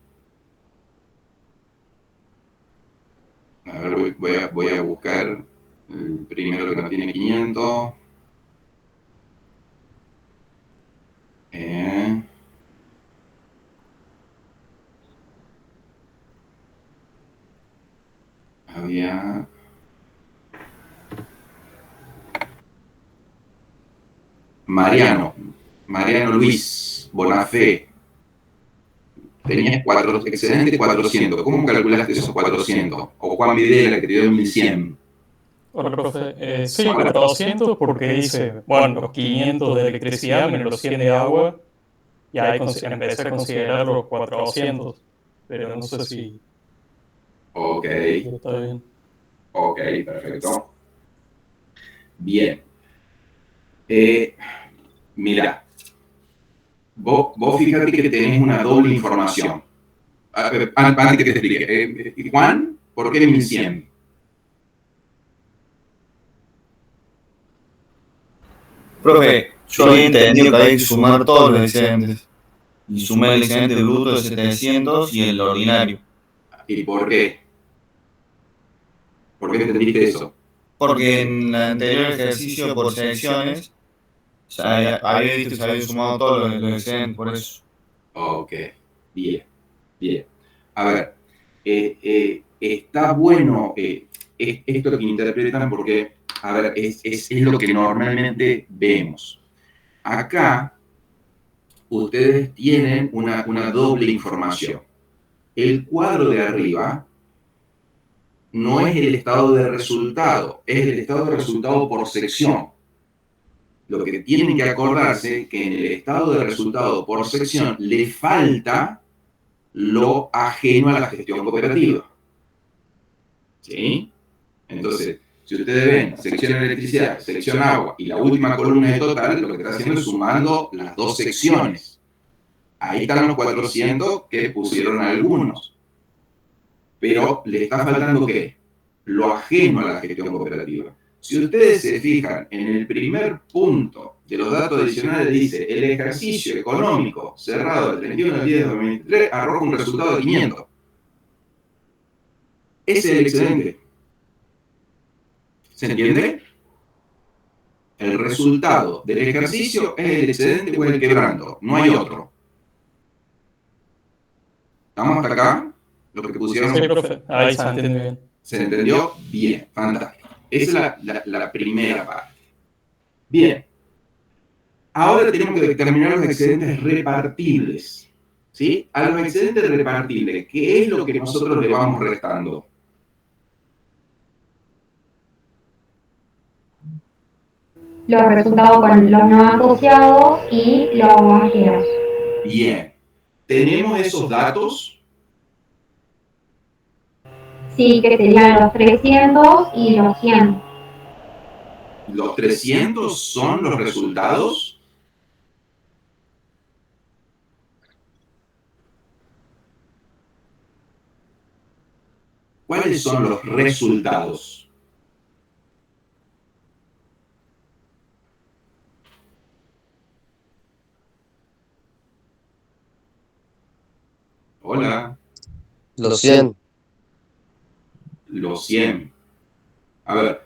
A ver, voy a buscar el primero que no tiene 500. Había... Mariano Luis Bonafé. Tenías excedente 400. ¿Cómo calculaste esos 400? O Juan Videla, que te dio 1100. Hola, profe. Sí, 400 porque hice, bueno, los 500 de electricidad menos los 100 de agua. Y ahí empecé a considerar los 400. Pero no sé si... Ok. Está bien. Ok, perfecto. Bien. Mira, vos fíjate que tenés una doble información. Antes que te explique. Juan, ¿por qué 1100? Profe, yo había entendido que había que sumar todos los excedentes. Y sumé el excedente bruto de 700 y el ordinario. ¿Y por qué? ¿Por qué entendiste eso? Porque en el anterior ejercicio por secciones había visto que se había sumado todos los excedentes, por eso. Ok, bien, bien. A ver, está bueno esto que interpretan porque, a ver, es lo que normalmente vemos. Acá, ustedes tienen una doble información. El cuadro de arriba no es el estado de resultado, es el estado de resultado por sección. Lo que tienen que acordarse que en el estado de resultado por sección le falta lo ajeno a la gestión cooperativa. ¿Sí? Entonces, si ustedes ven sección electricidad, sección agua y la última columna de total, lo que está haciendo es sumando las dos secciones. Ahí están los 400 que pusieron algunos. Pero le está faltando ¿qué? Lo ajeno a la gestión cooperativa. Si ustedes se fijan en el primer punto de los datos adicionales, dice el ejercicio económico cerrado el 31 del 10 de 2023 arroja un resultado de 500. Ese es el excedente. ¿Se entiende? El resultado del ejercicio es el excedente o el quebranto, no hay otro. ¿Estamos hasta acá? Lo que pusieron. Sí, profe, ahí se entiende bien. ¿Se entendió? Bien, fantástico. Esa es la primera parte. Bien. Ahora tenemos que determinar los excedentes repartibles. ¿Sí? A los excedentes repartibles, ¿qué es lo que nosotros le vamos restando? Los resultados con los no asociados y los ajenos. Bien. ¿Tenemos esos datos? Sí, que serían los 300 y los 100. ¿Los 300 son los resultados? ¿Cuáles son los resultados? Hola. Los 100. Los 100. A ver,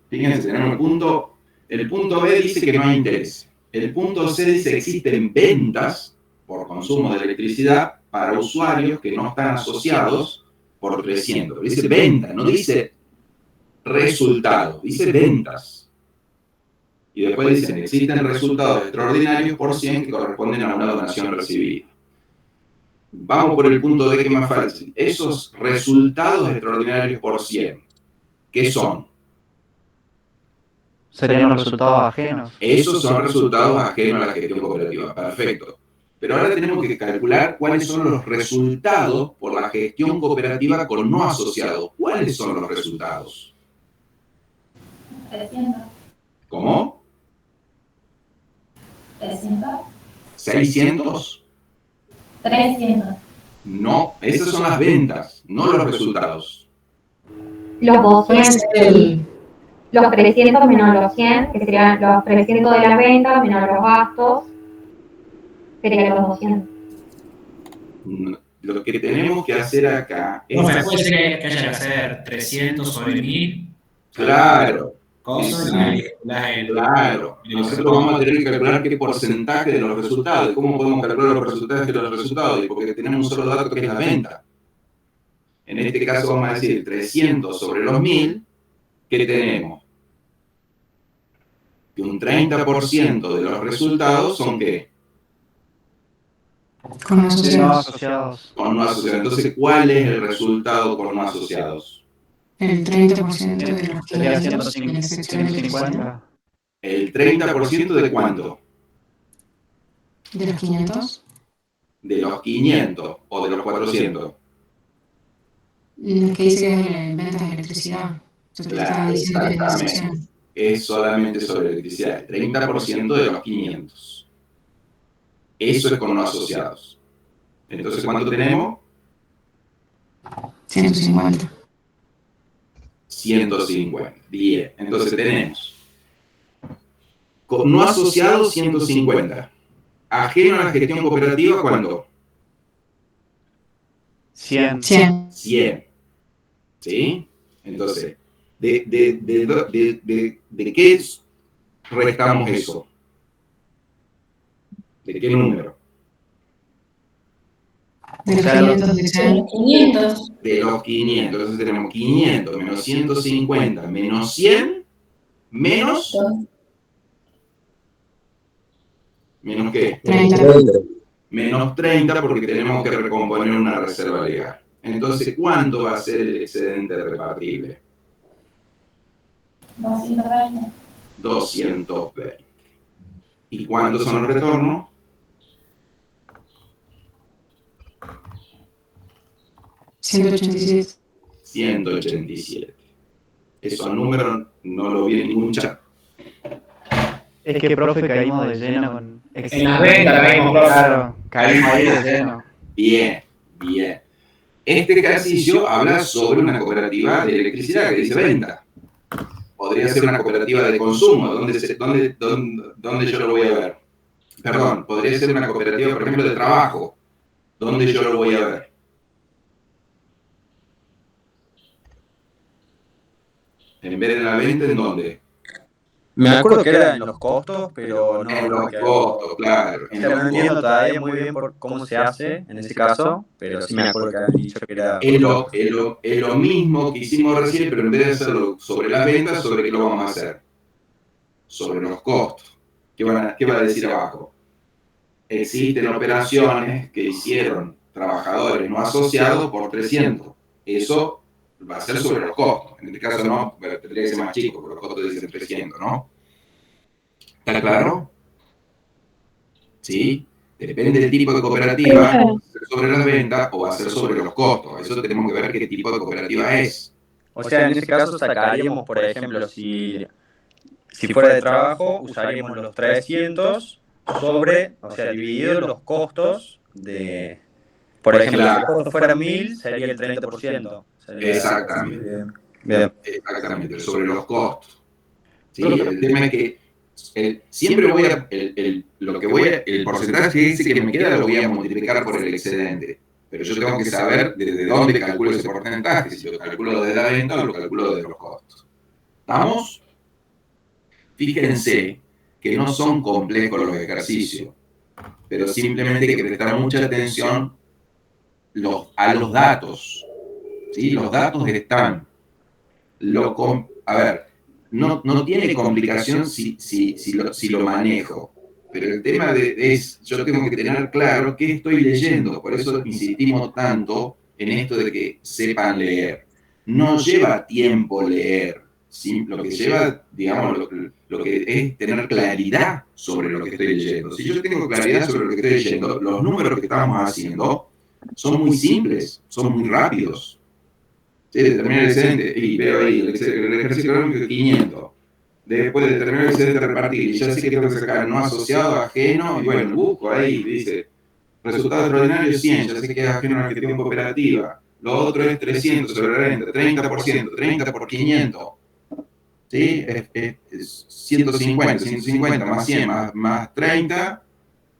fíjense, tenemos el punto B dice que no hay interés. El punto C dice que existen ventas por consumo de electricidad para usuarios que no están asociados por 300. Dice venta, no dice resultado, dice ventas. Y después dicen, existen resultados extraordinarios por 100 que corresponden a una donación recibida. Vamos por el punto D que es más fácil. Esos resultados extraordinarios por 100, ¿qué son? Serían los resultados ajenos. Esos son resultados ajenos a la gestión cooperativa. Perfecto. Pero ahora tenemos que calcular cuáles son los resultados por la gestión cooperativa con no asociados. ¿Cuáles son los resultados? 300. ¿Cómo? 300. ¿600? 300. No, esas son las ventas, no los resultados. Los 200 los 300 menos los 100, que serían los 300 de las ventas menos los gastos, serían los 200. Lo que tenemos que hacer acá es... Bueno, puede ser que haya que hacer 300 sobre 1000. Claro. Cosas Claro. Nosotros vamos a tener que calcular qué porcentaje de los resultados. ¿Cómo podemos calcular los porcentajes de los resultados? Porque tenemos un solo dato que es la venta. En este caso vamos a decir 300 sobre los 1000. ¿Qué tenemos? Que un 30% de los resultados son ¿qué? Con no asociados. Con no asociados. Entonces, ¿cuál es el resultado con no asociados? El 30% de los Sería 150. ¿El 30% de cuánto? ¿De los 500? ¿De los 500 o de los 400? Los que dice que es ventas de electricidad. Claro, exactamente. Es solamente sobre electricidad. El 30% de los 500. Eso es con no asociados. Entonces, ¿cuánto tenemos? 150. 150. Bien. Entonces tenemos con no asociados 150. Ajeno a la gestión cooperativa, ¿cuánto? 100. 100. ¿Sí? Entonces, ¿de qué restamos eso? ¿De qué número? De los 500. De los 500. Entonces tenemos 500 menos 150 menos 100 menos... ¿Menos qué? 30. Menos 30 porque tenemos que recomponer una reserva legal. Entonces, ¿cuánto va a ser el excedente repartible? 220. 220. ¿Y cuántos son los retornos? 187. 187. Esos números no lo vi en ningún chat. Es que, profe, caímos de lleno con... En las ventas caímos, profe. Claro, caímos ahí de lleno. Bien, bien. Este ejercicio habla sobre una cooperativa de electricidad que dice venta. podría ser una cooperativa de consumo. ¿Dónde yo lo voy a ver? Perdón, podría ser una cooperativa, por ejemplo, de trabajo. ¿Dónde yo lo voy a ver? En vez de la venta, ¿en dónde? Me acuerdo que era en los costos, pero no. En los costos, claro. O sea, no entiendo todavía muy bien por cómo se hace en ese caso, pero sí me acuerdo que habían dicho que era. Es lo mismo que hicimos recién, pero en vez de hacerlo sobre las ventas, ¿sobre qué lo vamos a hacer? Sobre los costos. ¿Qué va a decir abajo? Existen operaciones que hicieron trabajadores no asociados por 300. Eso va a ser sobre los costos. En este caso no, tendría que ser más chico, porque los costos dicen 300, ¿no? ¿Está claro? ¿Sí? Depende del tipo de cooperativa, va a ser sobre las ventas o va a ser sobre los costos. Eso tenemos que ver qué tipo de cooperativa es. O sea, en ese caso sacaríamos, por ejemplo, si fuera de trabajo, usaríamos los 300 sobre, o sea, dividido los costos de, por ejemplo, si los costos fueran 1000, sería el 30%. Exactamente. Bien. Exactamente, sobre los costos. ¿Sí? El tema es que siempre voy a, el porcentaje ese que me queda lo voy a multiplicar por el excedente. Pero yo tengo que saber desde dónde calculo ese porcentaje, si lo calculo desde la venta o lo calculo desde los costos. ¿Estamos? Fíjense que no son complejos los ejercicios, pero simplemente hay que prestar mucha atención a los datos. ¿Sí? Los datos están. A ver, no tiene complicación si lo manejo, pero el tema es, yo tengo que tener claro qué estoy leyendo, por eso insistimos tanto en esto de que sepan leer. No lleva tiempo leer, ¿sí? Lo que lleva, digamos, lo que es tener claridad sobre lo que estoy leyendo. Si yo tengo claridad sobre lo que estoy leyendo, los números que estamos haciendo son muy simples, son muy rápidos. ¿Sí? Determinar el excedente, y veo ahí el ejercicio económico de 500. Después de determinar el excedente de repartir, y ya sé que tengo que sacar no asociado, ajeno, y bueno, busco ahí, dice, resultado extraordinario 100, ya sé que es ajeno a la gestión cooperativa. Lo otro es 300 sobre la renta, 30%, 30 por 500. ¿Sí? Es 150 más 100 más 30.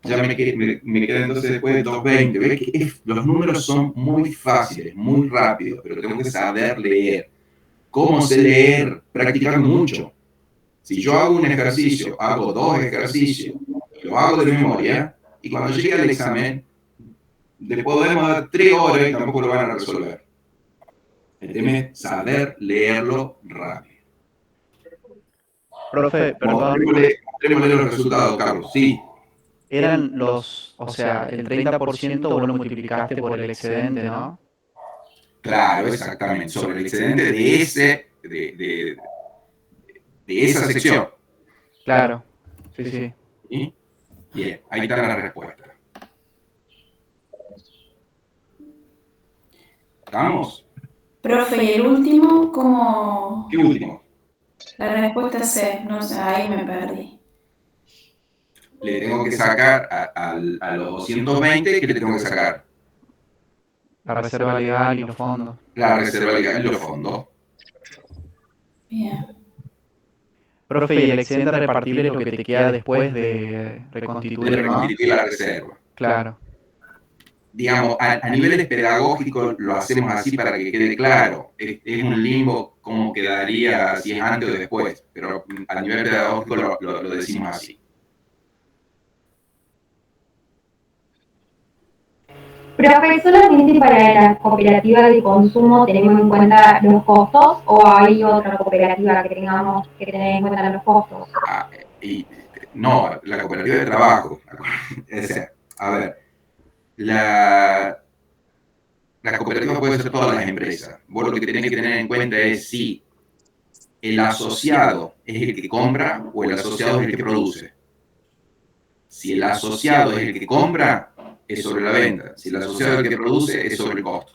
Ya me queda entonces después 220. ¿Ves que los números son muy fáciles, muy rápidos, pero tengo que saber leer? ¿Cómo sé leer? Practicando mucho. Si yo hago un ejercicio, hago 2 ejercicios, lo hago de memoria, y cuando llegue al examen, le podemos dar 3 horas y tampoco lo van a resolver. El tema es saber leerlo rápido. Profe, perdón. Mostrémosle los resultados, Carlos. Sí. Eran o sea, el 30% vos lo multiplicaste por el excedente, ¿no? Claro, exactamente. Sobre el excedente de esa sección. Claro, sí. ¿Sí? Bien, ahí está la respuesta. ¿Estamos? Profe, ¿y el último cómo? ¿Qué último? La respuesta C, no sé, ahí me perdí. Le tengo que sacar a los 220, ¿qué le tengo que sacar? La reserva legal y los fondos. La reserva legal y los fondos. Bien. Profe, y el excedente repartible es lo que te queda después de reconstituir, ¿no? La reserva. Claro. Digamos, a niveles pedagógicos lo hacemos así para que quede claro. Es un limbo cómo quedaría si es antes o después, pero a nivel pedagógico lo decimos así. Profe, ¿solamente para la cooperativa de consumo tenemos en cuenta los costos o hay otra cooperativa que tengamos que tener en cuenta los costos? No, la cooperativa de trabajo. A ver, la cooperativa puede ser todas las empresas. Vos lo que tenés que tener en cuenta es si el asociado es el que compra o el asociado es el que produce. Si el asociado es el que compra, es sobre la venta. Si el asociado es el que produce, es sobre el costo.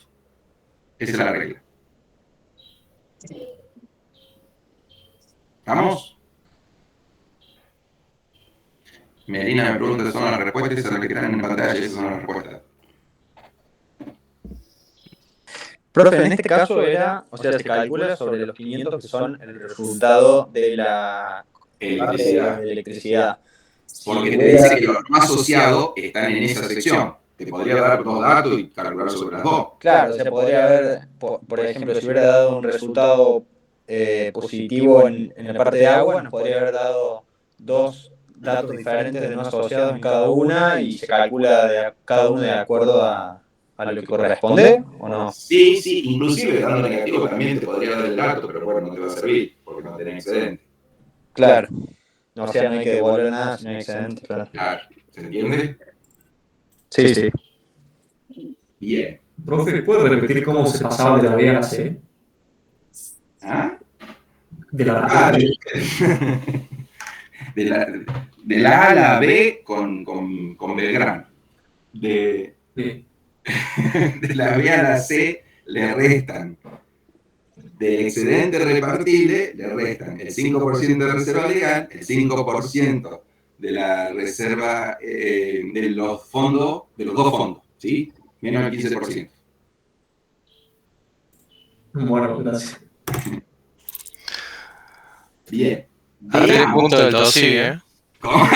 Esa es la regla. ¿Estamos? Melina me pregunta, ¿son las respuestas? Esas son las que están en pantalla, esas son las respuestas. Profe, en este caso era, o sea, se calcula sobre los 500 que son el resultado de la Electricidad. de electricidad. Porque te dice que los no asociados están en esa sección. Te podría dar dos datos y calcular sobre las dos. Claro, o sea, podría haber, por ejemplo, si hubiera dado un resultado positivo en la parte de agua, nos podría haber dado dos datos diferentes de no asociados en cada una y se calcula cada uno de acuerdo a lo que corresponde, ¿o no? Sí, sí, inclusive dando negativo también te podría dar el dato, pero bueno, no te va a servir porque no tenés excedente. Claro. O sea, no hay que devolver nada si no hay excedente, claro. Claro, ¿se entiende? Sí, sí. Bien. Profe, ¿puede repetir cómo se pasaba de la B a la C? ¿Ah? De la Ah, de la A a la B con Belgrano. De la B a la C le restan. Del excedente repartible le restan el 5% de reserva legal, el 5% de la reserva de los fondos, de los dos fondos, ¿sí? Menos el 15%. Bueno, gracias. Bien. Hasta el punto del 2 sigue, ¿Cómo?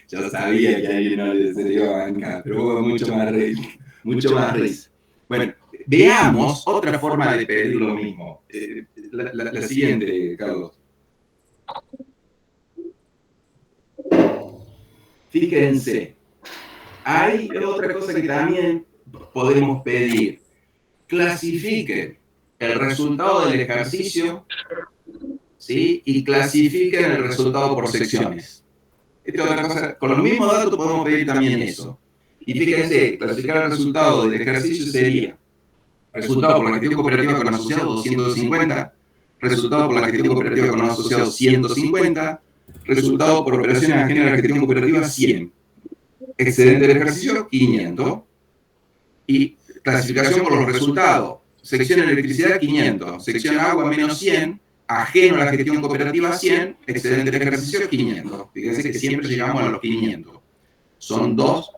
Yo sabía que a alguien no se iba a bancar, pero hubo mucho más risa. Mucho más risa. Bueno, veamos otra forma de pedir lo mismo. La siguiente, Carlos. Fíjense, hay otra cosa que también podemos pedir. Clasifiquen el resultado del ejercicio, ¿sí? Y clasifiquen el resultado por secciones. Esta es otra cosa. Con los mismos datos podemos pedir también eso. Y fíjense, clasificar el resultado del ejercicio sería resultado por la gestión cooperativa con asociados 250, resultado por la gestión cooperativa con asociados 150, resultado por operaciones ajenas a la gestión cooperativa 100, excedente del ejercicio 500 y clasificación por los resultados, sección electricidad 500, sección agua menos 100, ajeno a la gestión cooperativa 100, excedente del ejercicio 500. Fíjense que siempre llegamos a los 500. Son dos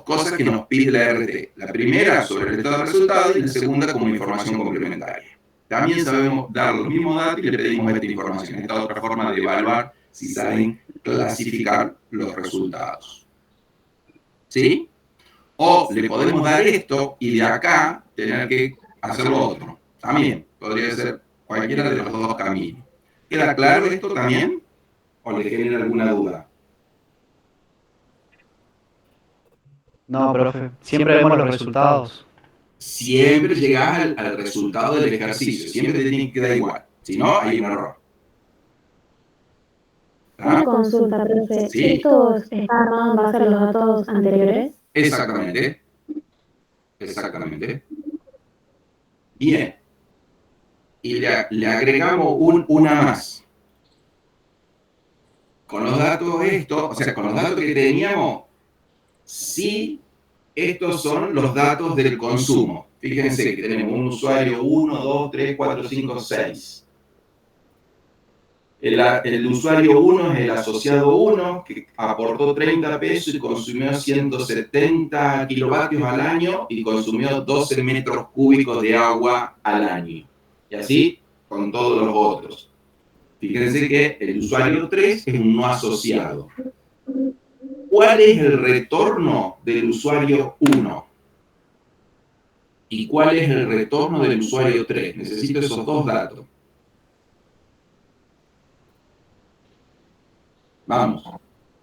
cosas que nos pide la RT. La primera sobre el estado de resultados y la segunda como información complementaria. También sabemos dar los mismos datos y le pedimos esta información. Esta es otra forma de evaluar si saben clasificar los resultados. ¿Sí? O le podemos dar esto y de acá tener que hacer lo otro. También podría ser cualquiera de los dos caminos. ¿Queda claro esto también? ¿O le genera alguna duda? No, profe, siempre vemos los resultados. Siempre llegás al resultado del ejercicio, siempre te tiene que dar igual, si no, hay un error. Una consulta, profe. Sí. ¿Estos están armados en base a los datos anteriores? Exactamente. Exactamente. Bien. Y le agregamos una más. Con los datos estos, o sea, con los datos que teníamos, sí, estos son los datos del consumo. Fíjense que tenemos un usuario 1, 2, 3, 4, 5, 6. El usuario 1 es el asociado 1, que aportó 30 pesos y consumió 170 kilovatios al año y consumió 12 metros cúbicos de agua al año. Y así con todos los otros. Fíjense que el usuario 3 es un no asociado. ¿Cuál es el retorno del usuario 1? ¿Y cuál es el retorno del usuario 3? Necesito esos dos datos. Vamos,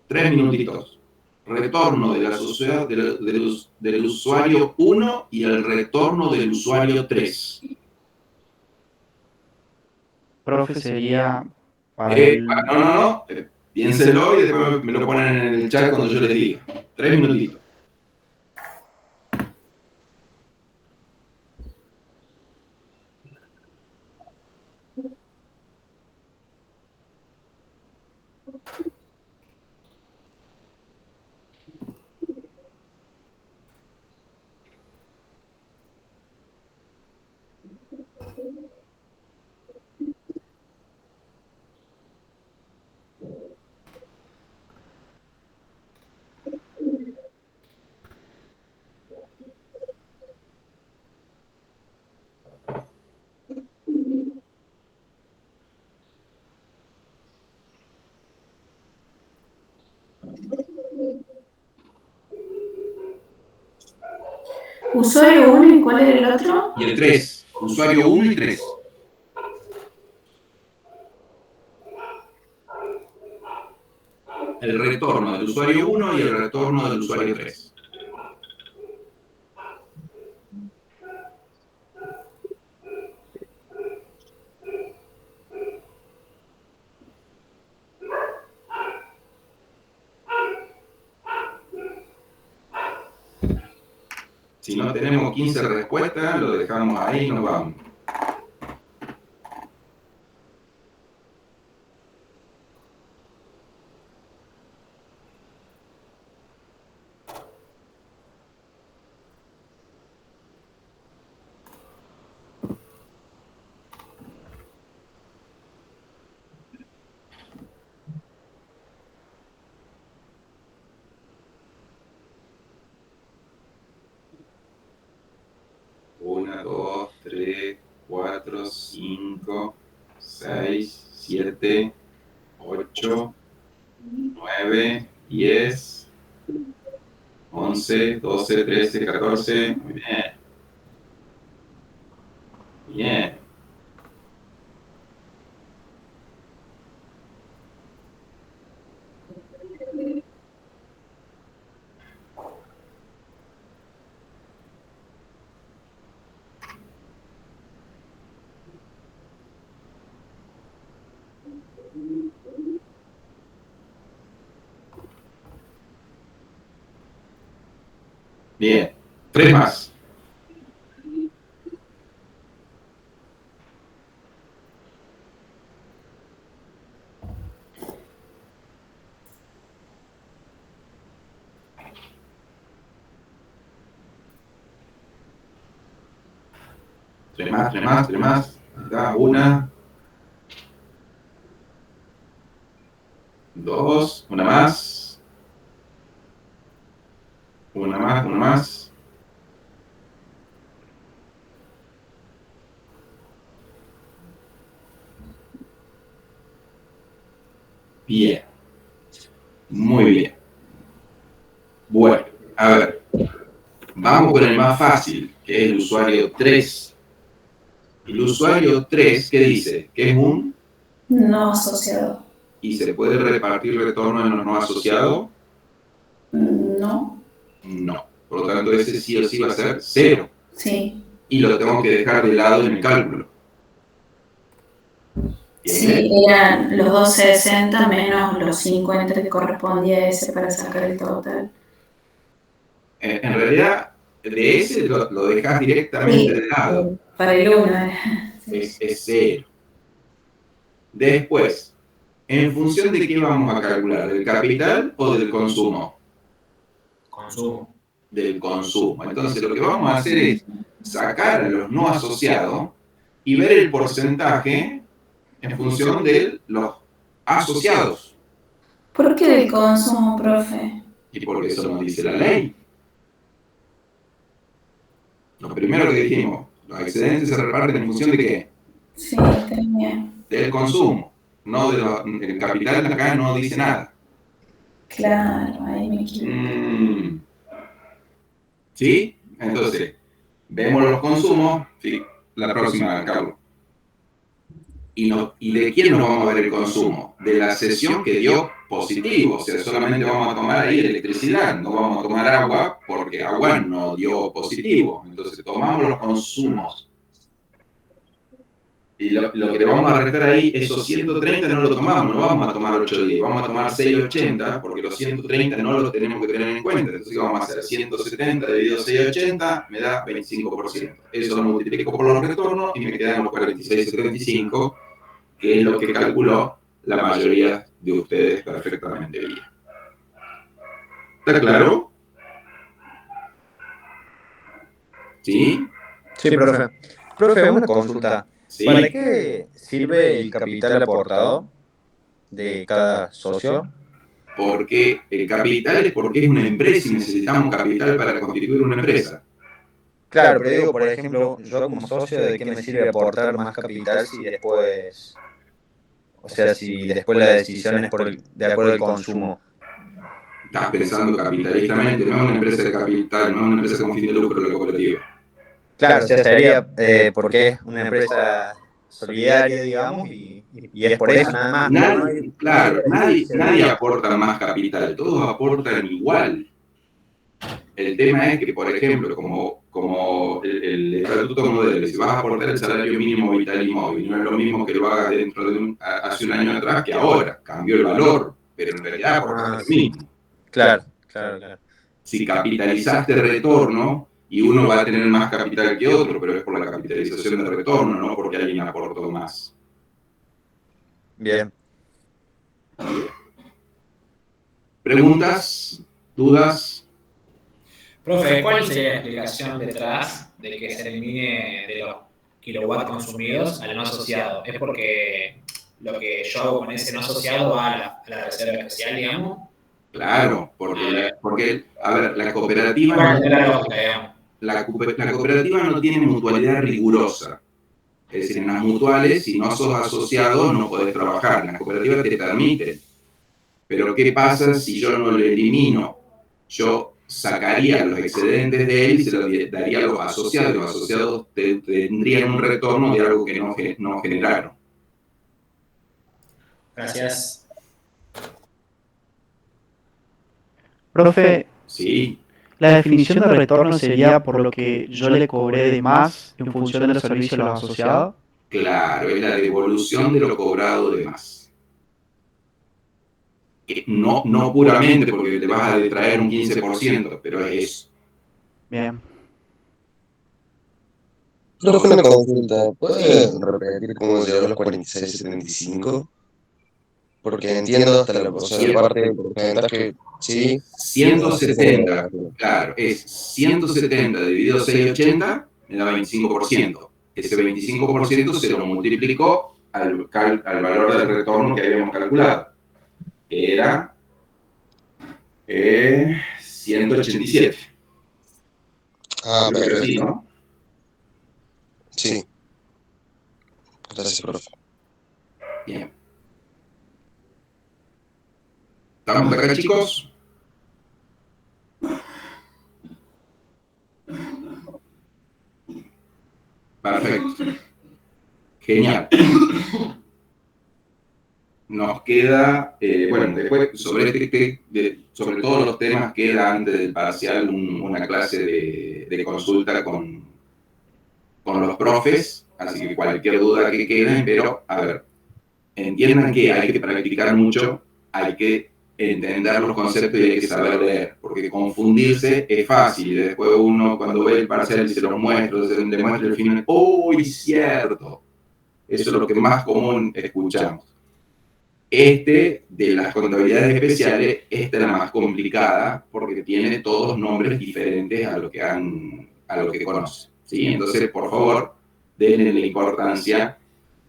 3 minutitos. Retorno del asociado del usuario 1 y el retorno del usuario 3. Profe, sería para No. Piénselo y después me lo ponen en el chat cuando yo les diga. 3 minutitos. Usuario 1 y ¿cuál era el otro? Y el 3. Usuario 1 y 3. El retorno del usuario 1 y el retorno del usuario 3. Si no tenemos 15 respuestas, lo dejamos ahí y nos vamos. Una, dos, tres, cuatro, 5, 6, 7, 8, 9, 10, 11, 12, 13, 14. Muy bien. Bien. Bien. 3 más. Tres más, 3 más, 3 más. Acá, 1, 2, una más. Una más, una más. Bien. Muy bien. Bueno, a ver. Vamos con el más fácil, que es el usuario 3. El usuario 3, ¿qué dice? Que es un... No asociado. ¿Y se puede repartir retorno en los no asociados? No. No. Por lo tanto, ese sí o sí va a ser 0. Sí. Y lo tengo que dejar de lado en el cálculo. Sí, eran los 1260 menos los 50 que correspondía a ese para sacar el total. En realidad, de ese lo dejas directamente de lado. Para el 1. Es 0. Después, ¿en función de qué vamos a calcular? ¿Del capital o del consumo? Consumo. Del consumo. Entonces, lo que vamos a hacer es sacar a los no asociados y ver el porcentaje en función de los asociados. ¿Por qué del consumo, profe? Y porque eso nos dice la ley. Lo primero que dijimos, los excedentes se reparten en función de qué? Sí, está bien. Del consumo. No el capital acá no dice nada. Claro, ahí me equivoqué. ¿Sí? Entonces, vemos los consumos. Sí, la próxima, Carlos. ¿Y de quién nos vamos a ver el consumo? De la sesión que dio positivo. O sea, solamente vamos a tomar ahí electricidad. No vamos a tomar agua porque agua no dio positivo. Entonces, tomamos los consumos. Y lo que le vamos a restar ahí, esos 130 no lo tomamos, no vamos a tomar 810, vamos a tomar 680, porque los 130 no los tenemos que tener en cuenta. Entonces, ¿qué vamos a hacer? 170 dividido 680 me da 25%. Eso lo multiplico por los retornos y me quedan los 46,75, que es lo que calculó la mayoría de ustedes perfectamente bien. ¿Está claro? ¿Sí? Sí, profe. Profe, una consulta. Sí. ¿Para qué sirve el capital aportado de cada socio? Porque el capital es porque es una empresa y necesitamos capital para constituir una empresa. Claro, pero digo, por ejemplo, yo como socio, ¿de qué me sirve aportar más capital si después, o sea, si después la decisión es de acuerdo al consumo? estás pensando capitalistamente, no es una empresa de capital, no es una empresa con fin de lucro la cooperativa. Claro, o sea, sería porque es una empresa solidaria, digamos, y es por eso nada más. Pero no hay, Claro, nadie aporta más capital, todos aportan igual. El tema es que, por ejemplo, como el estatuto modelo, si vas a aportar el salario mínimo vital y móvil, no es lo mismo que lo hagas dentro de hace un año atrás que ahora. Cambió el valor, pero en realidad aportas lo mismo. Claro. Si capitalizaste retorno, y uno va a tener más capital que otro, pero es por la capitalización de retorno, no porque alguien aportó más. Bien. ¿Preguntas? ¿Dudas? Profe, ¿cuál sería la explicación detrás de que se elimine de los kilowatts consumidos al no asociado? ¿Es porque lo que yo hago con ese no asociado va a la reserva especial, digamos? Claro, porque a ver, la cooperativa no tiene mutualidad rigurosa. Es decir, en las mutuales, si no sos asociado, no podés trabajar. En las cooperativas te permiten. Pero ¿qué pasa si yo no lo elimino? Yo sacaría los excedentes de él y se los daría a los asociados. Los asociados tendrían un retorno de algo que no generaron. Gracias. Profe, sí. La definición de retorno sería por lo que yo le cobré de más en función de los servicios de los asociados. Claro, es la devolución de lo cobrado de más. No puramente porque te vas a detraer un 15%, pero es eso. Bien. Profe, una consulta. ¿Puede repetir cómo llegó a los 46,75? Porque entiendo hasta la parte del porcentaje, ¿sí? 170, claro, es 170 dividido 680, me da 25%. Ese 25% se lo multiplicó al valor del retorno que habíamos calculado, que era 187. Ah, perfecto. Sí, ¿no? Sí. Gracias, profe. Bien. ¿Estamos acá, chicos? Perfecto. Genial. Nos queda, bueno, después sobre todos los temas queda antes del parcial una clase de consulta con los profes, así que cualquier duda que quede, pero a ver, entiendan que hay que practicar mucho, hay que entender los conceptos y hay que saber leer, porque confundirse es fácil, y después uno cuando ve el parcial y se lo muestra, le muestra el final, ¡uy, cierto! Eso es lo que más común escuchamos. De las contabilidades especiales, esta es la más complicada, porque tiene todos nombres diferentes a lo que conocen, ¿sí? Entonces, por favor, denle la importancia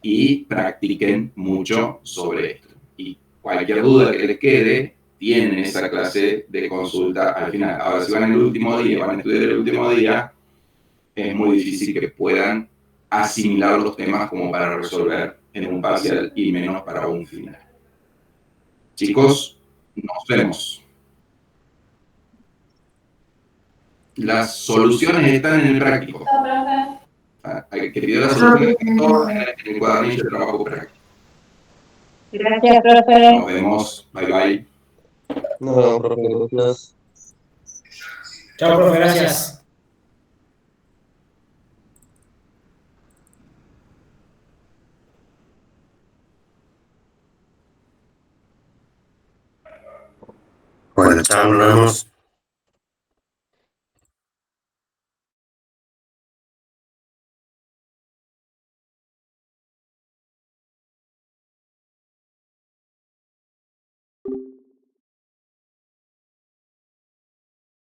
y practiquen mucho sobre esto. Y cualquier duda que les quede, tienen esa clase de consulta al final. Ahora, si van el último día, van a estudiar el último día, es muy difícil que puedan asimilar los temas como para resolver en un parcial y menos para un final. Chicos, nos vemos. Las soluciones están en el práctico. Hay que pedir las soluciones en el cuadernillo de trabajo práctico. Gracias, profe. Nos vemos. Bye, bye. No, profe, gracias. Chao, profe, gracias. Bueno, chao, nos vemos.